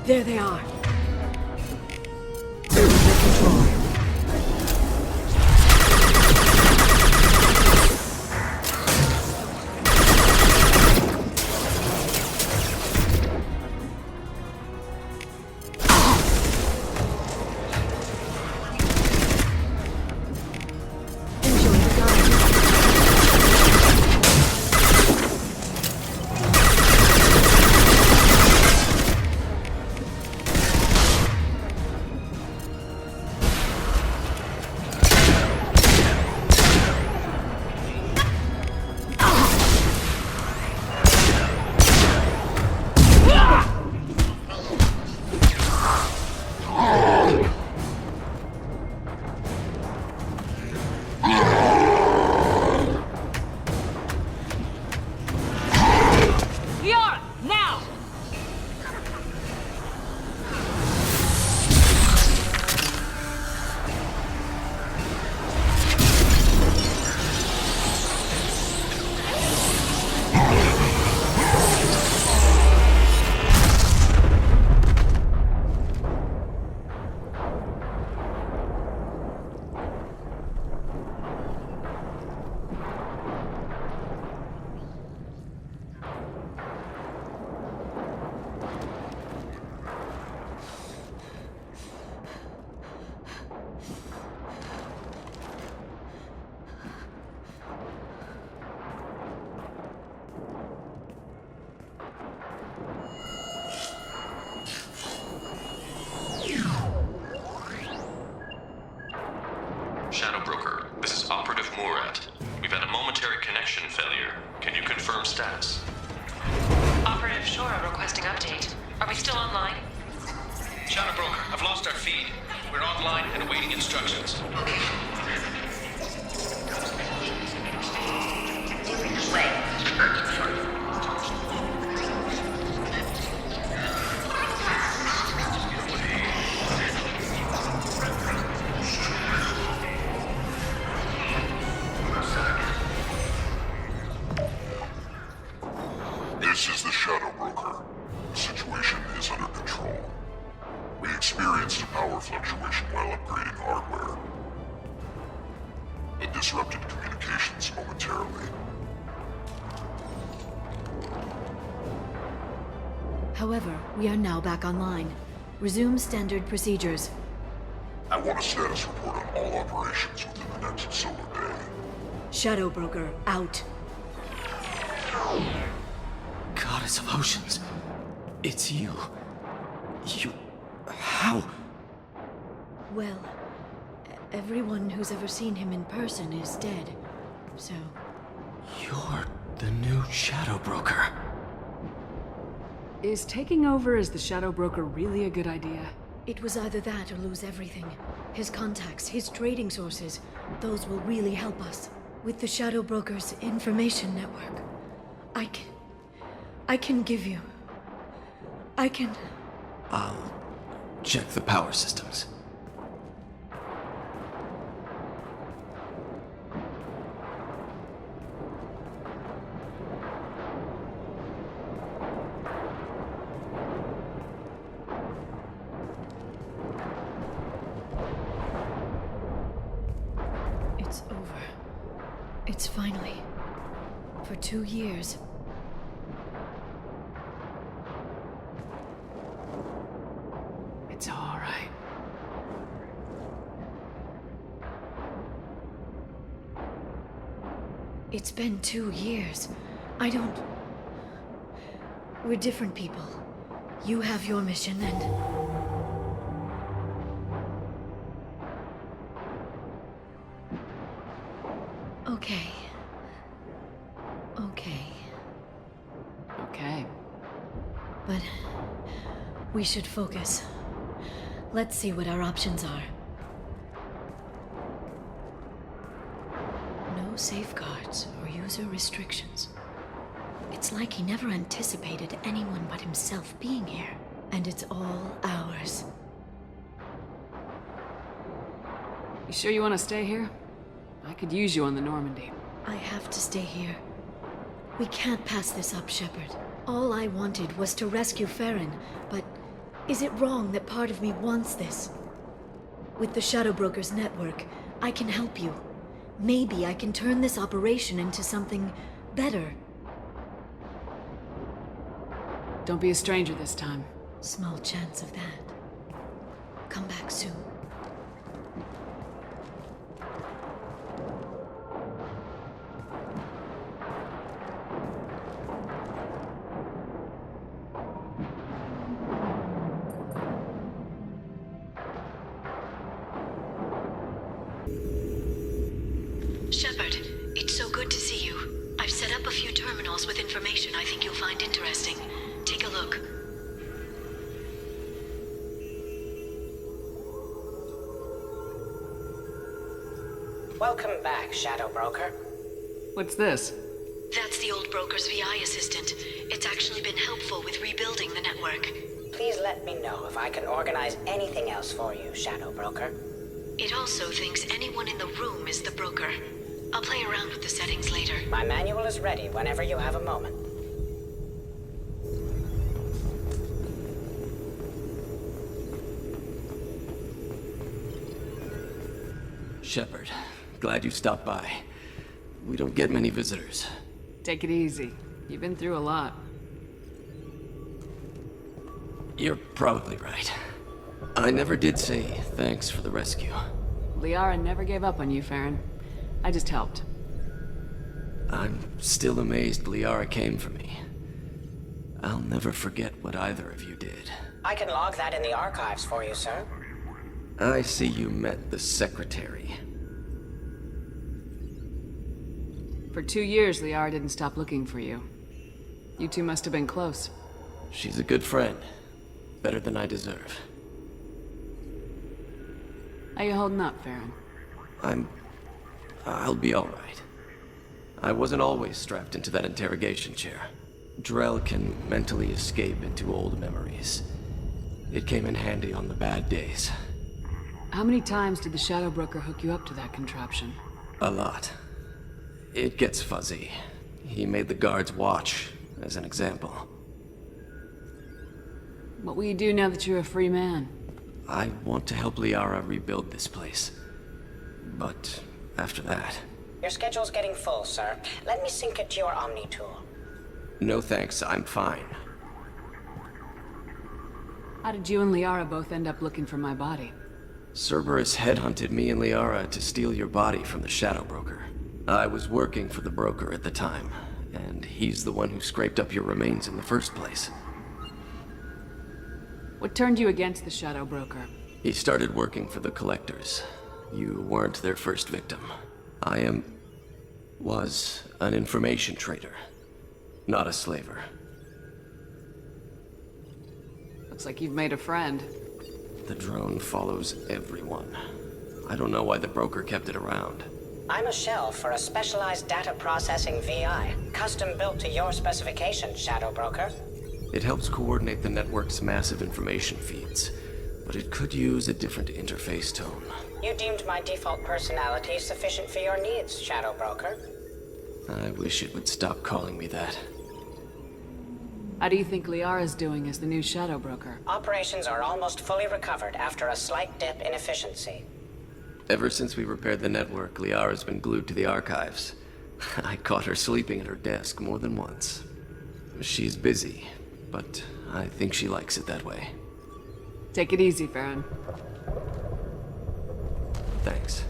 There they are. Requesting update. Are we still online? Shadow Broker, I've lost our feed. We're online and awaiting instructions. This is the Shadow Broker. The situation is under control. We experienced a power fluctuation while upgrading hardware. It disrupted communications momentarily. However, we are now back online. Resume standard procedures. I want a status report on all operations within the next solar day. Shadow Broker, out. Goddess of Oceans. It's you. You... How? Well, everyone who's ever seen him in person is dead, so... You're the new Shadow Broker. Is taking over as the Shadow Broker really a good idea? It was either that or lose everything. His contacts, his trading sources, those will really help us. With the Shadow Broker's information network, I can give you... I'll check the power systems. It's over. It's finally... For 2 years. It's all right. It's been 2 years. I don't... We're different people. You have your mission and... Okay. Okay. But... we should focus. Let's see what our options are. No safeguards or user restrictions. It's like he never anticipated anyone but himself being here. And it's all ours. You sure you want to stay here? I could use you on the Normandy. I have to stay here. We can't pass this up, Shepard. All I wanted was to rescue Feron, but is it wrong that part of me wants this? With the Shadow Broker's network, I can help you. Maybe I can turn this operation into something better. Don't be a stranger this time. Small chance of that. Come back soon. Shepard, it's so good to see you. I've set up a few terminals with information I think you'll find interesting. Take a look. Welcome back, Shadow Broker. What's this? That's the old broker's VI assistant. It's actually been helpful with rebuilding the network. Please let me know if I can organize anything else for you, Shadow Broker. It also thinks anyone in the room is the broker. I'll play around with the settings later. My manual is ready whenever you have a moment. Shepard, glad you stopped by. We don't get many visitors. Take it easy. You've been through a lot. You're probably right. I never did say thanks for the rescue. Liara never gave up on you, Feron. I just helped. I'm still amazed Liara came for me. I'll never forget what either of you did. I can log that in the archives for you, sir. I see you met the Secretary. For 2 years, Liara didn't stop looking for you. You two must have been close. She's a good friend. Better than I deserve. How you holding up, Feron? I'll be alright. I wasn't always strapped into that interrogation chair. Drell can mentally escape into old memories. It came in handy on the bad days. How many times did the Shadow Broker hook you up to that contraption? A lot. It gets fuzzy. He made the guards watch, as an example. What will you do now that you're a free man? I want to help Liara rebuild this place. But after that... Your schedule's getting full, sir. Let me sync it to your Omni tool. No thanks, I'm fine. How did you and Liara both end up looking for my body? Cerberus headhunted me and Liara to steal your body from the Shadow Broker. I was working for the broker at the time, and he's the one who scraped up your remains in the first place. What turned you against the Shadow Broker? He started working for the Collectors. You weren't their first victim. I was an information trader, not a slaver. Looks like you've made a friend. The drone follows everyone. I don't know why the broker kept it around. I'm a shell for a specialized data processing VI, custom built to your specifications, Shadow Broker. It helps coordinate the network's massive information feeds, but it could use a different interface tone. You deemed my default personality sufficient for your needs, Shadow Broker. I wish it would stop calling me that. How do you think Liara's doing as the new Shadow Broker? Operations are almost fully recovered after a slight dip in efficiency. Ever since we repaired the network, Liara's been glued to the archives. I caught her sleeping at her desk more than once. She's busy, but I think she likes it that way. Take it easy, Feron. Thanks.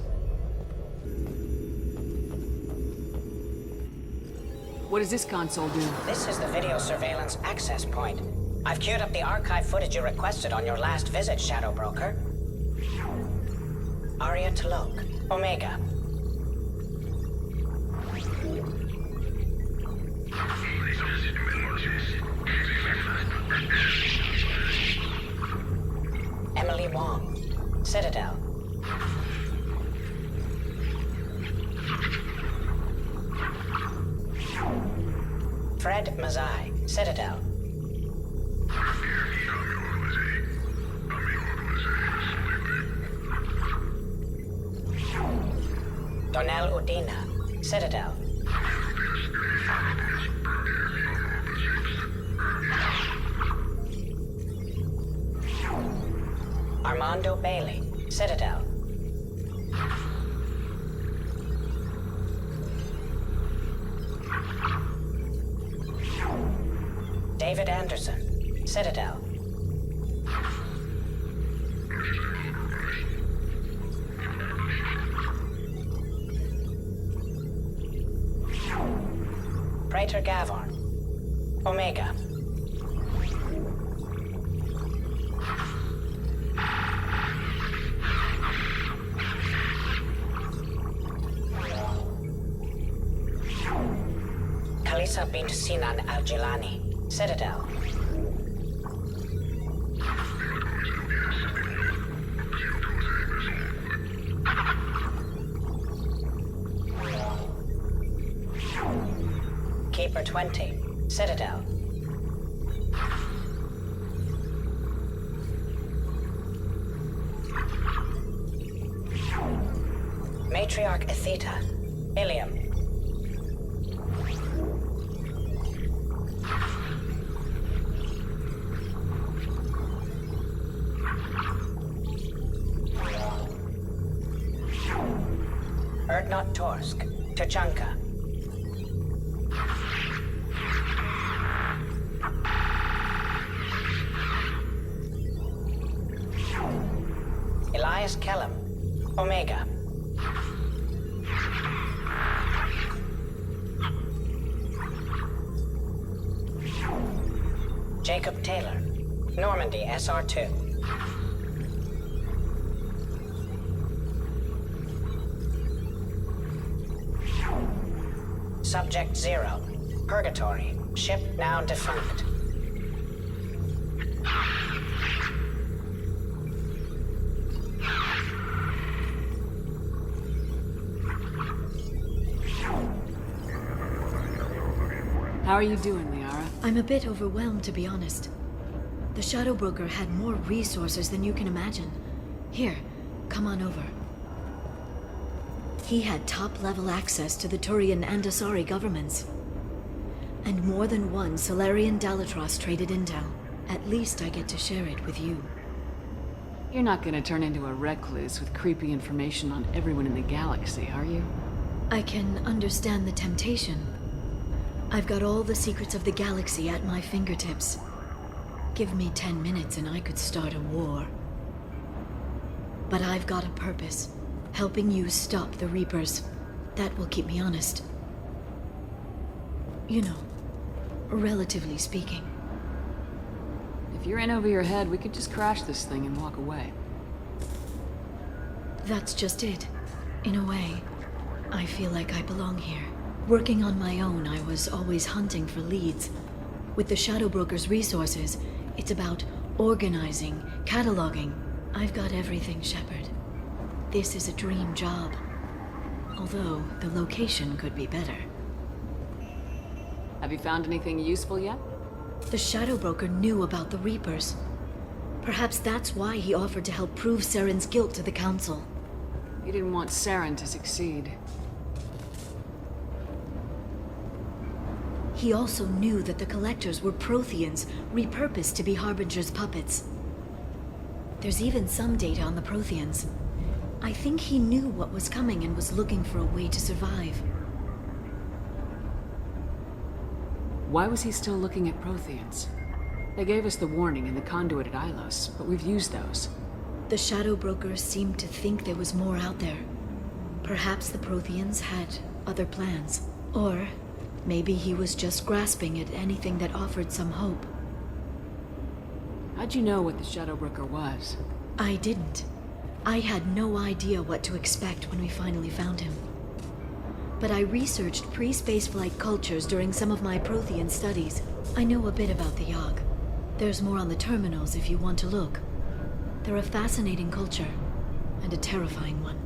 What does this console do? This is the video surveillance access point. I've queued up the archive footage you requested on your last visit, Shadow Broker. Aria T'Lok, Omega. Emily Wong, Citadel. Fred Mazai, Citadel. Donnell Udina, Citadel. Armando Bailey, Citadel. David Anderson, Citadel. Praetor Gavorn, Omega. Khalisa bint Sinan Al-Jilani, Citadel. Keeper 20, Citadel. Matriarch Atheta, Ilium. Erdnot Torsk, Tachanka. Elias Kellum, Omega. Jacob Taylor, Normandy SR2. Subject 0, Purgatory, ship now defunct. How are you doing, Liara? I'm a bit overwhelmed, to be honest. The Shadow Broker had more resources than you can imagine. Here, come on over. He had top-level access to the Turian and Asari governments. And more than one Solarian Dalatros traded intel. At least I get to share it with you. You're not gonna turn into a recluse with creepy information on everyone in the galaxy, are you? I can understand the temptation. I've got all the secrets of the galaxy at my fingertips. Give me 10 minutes and I could start a war. But I've got a purpose. Helping you stop the Reapers. That will keep me honest. You know, relatively speaking. If you're in over your head, we could just crash this thing and walk away. That's just it. In a way, I feel like I belong here. Working on my own, I was always hunting for leads. With the Shadow Broker's resources, it's about organizing, cataloging. I've got everything, Shepard. This is a dream job. Although, the location could be better. Have you found anything useful yet? The Shadow Broker knew about the Reapers. Perhaps that's why he offered to help prove Saren's guilt to the Council. He didn't want Saren to succeed. He also knew that the Collectors were Protheans, repurposed to be Harbinger's puppets. There's even some data on the Protheans. I think he knew what was coming and was looking for a way to survive. Why was he still looking at Protheans? They gave us the warning in the conduit at Ilos, but we've used those. The Shadow Brokers seemed to think there was more out there. Perhaps the Protheans had other plans. Or maybe he was just grasping at anything that offered some hope. How'd you know what the Shadow Broker was? I didn't. I had no idea what to expect when we finally found him. But I researched pre-spaceflight cultures during some of my Prothean studies. I know a bit about the Yogg. There's more on the terminals if you want to look. They're a fascinating culture, and a terrifying one.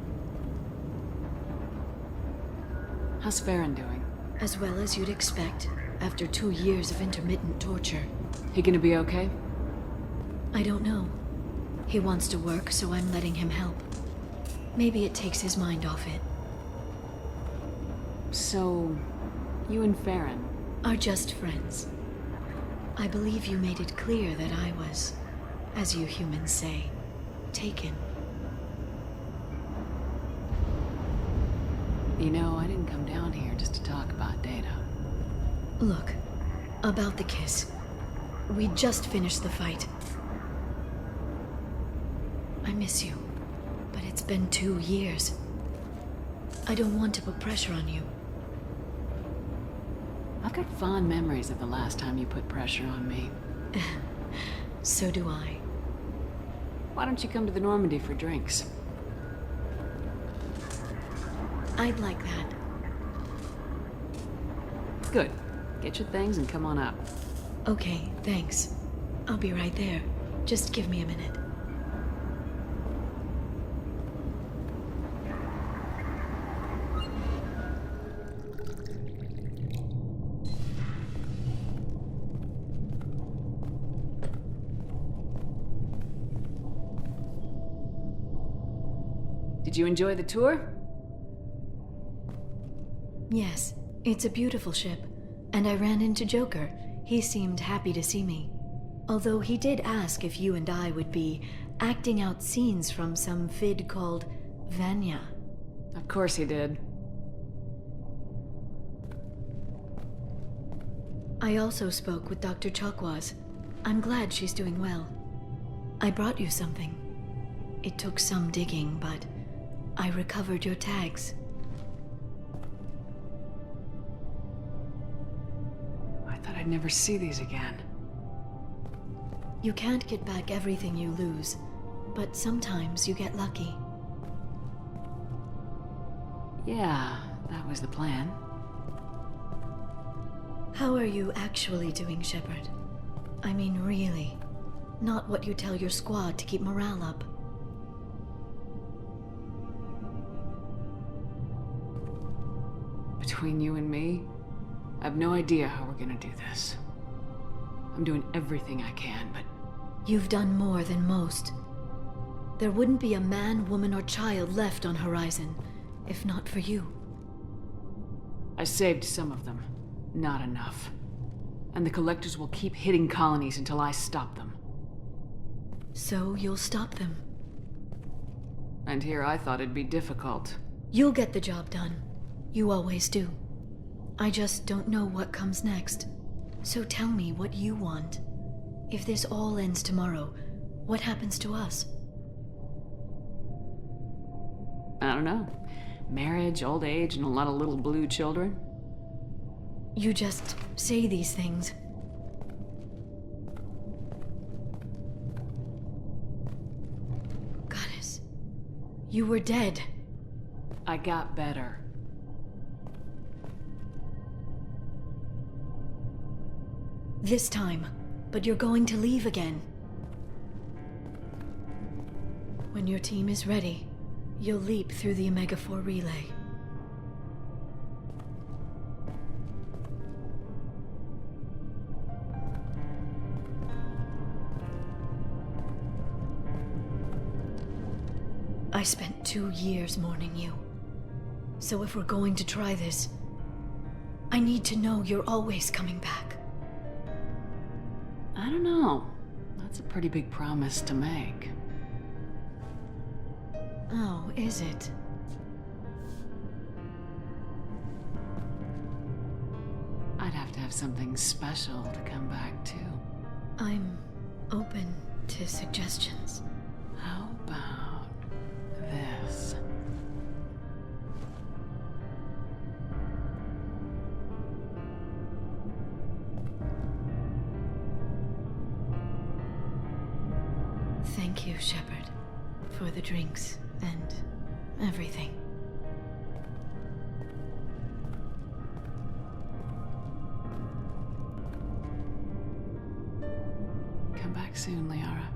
How's Feron doing? As well as you'd expect, after 2 years of intermittent torture. He gonna be okay? I don't know. He wants to work, so I'm letting him help. Maybe it takes his mind off it. So, you and Feron are just friends. I believe you made it clear that I was, as you humans say, taken. You know, I didn't come down here just to talk about data. Look, about the kiss. We just finished the fight. I miss you, but it's been 2 years. I don't want to put pressure on you. I've got fond memories of the last time you put pressure on me. So do I. Why don't you come to the Normandy for drinks? I'd like that. Good. Get your things and come on up. Okay, thanks. I'll be right there. Just give me a minute. Did you enjoy the tour? Yes, it's a beautiful ship. And I ran into Joker. He seemed happy to see me. Although he did ask if you and I would be acting out scenes from some vid called Vanya. Of course he did. I also spoke with Dr. Chakwas. I'm glad she's doing well. I brought you something. It took some digging, but I recovered your tags. I thought I'd never see these again. You can't get back everything you lose, but sometimes you get lucky. Yeah, that was the plan. How are you actually doing, Shepard? I mean, really. Not what you tell your squad to keep morale up. Between you and me, I have no idea how we're gonna do this. I'm doing everything I can, but... You've done more than most. There wouldn't be a man, woman, or child left on Horizon, if not for you. I saved some of them. Not enough. And the Collectors will keep hitting colonies until I stop them. So you'll stop them. And here I thought it'd be difficult. You'll get the job done. You always do. I just don't know what comes next. So tell me what you want. If this all ends tomorrow, what happens to us? I don't know. Marriage, old age, and a lot of little blue children? You just say these things. Goddess, you were dead. I got better. This time, but you're going to leave again. When your team is ready, you'll leap through the Omega-4 relay. I spent 2 years mourning you. So if we're going to try this, I need to know you're always coming back. I don't know. That's a pretty big promise to make. Oh, is it? I'd have to have something special to come back to. I'm open to suggestions. How about this? Thank you, Shepard, for the drinks and everything. Come back soon, Liara.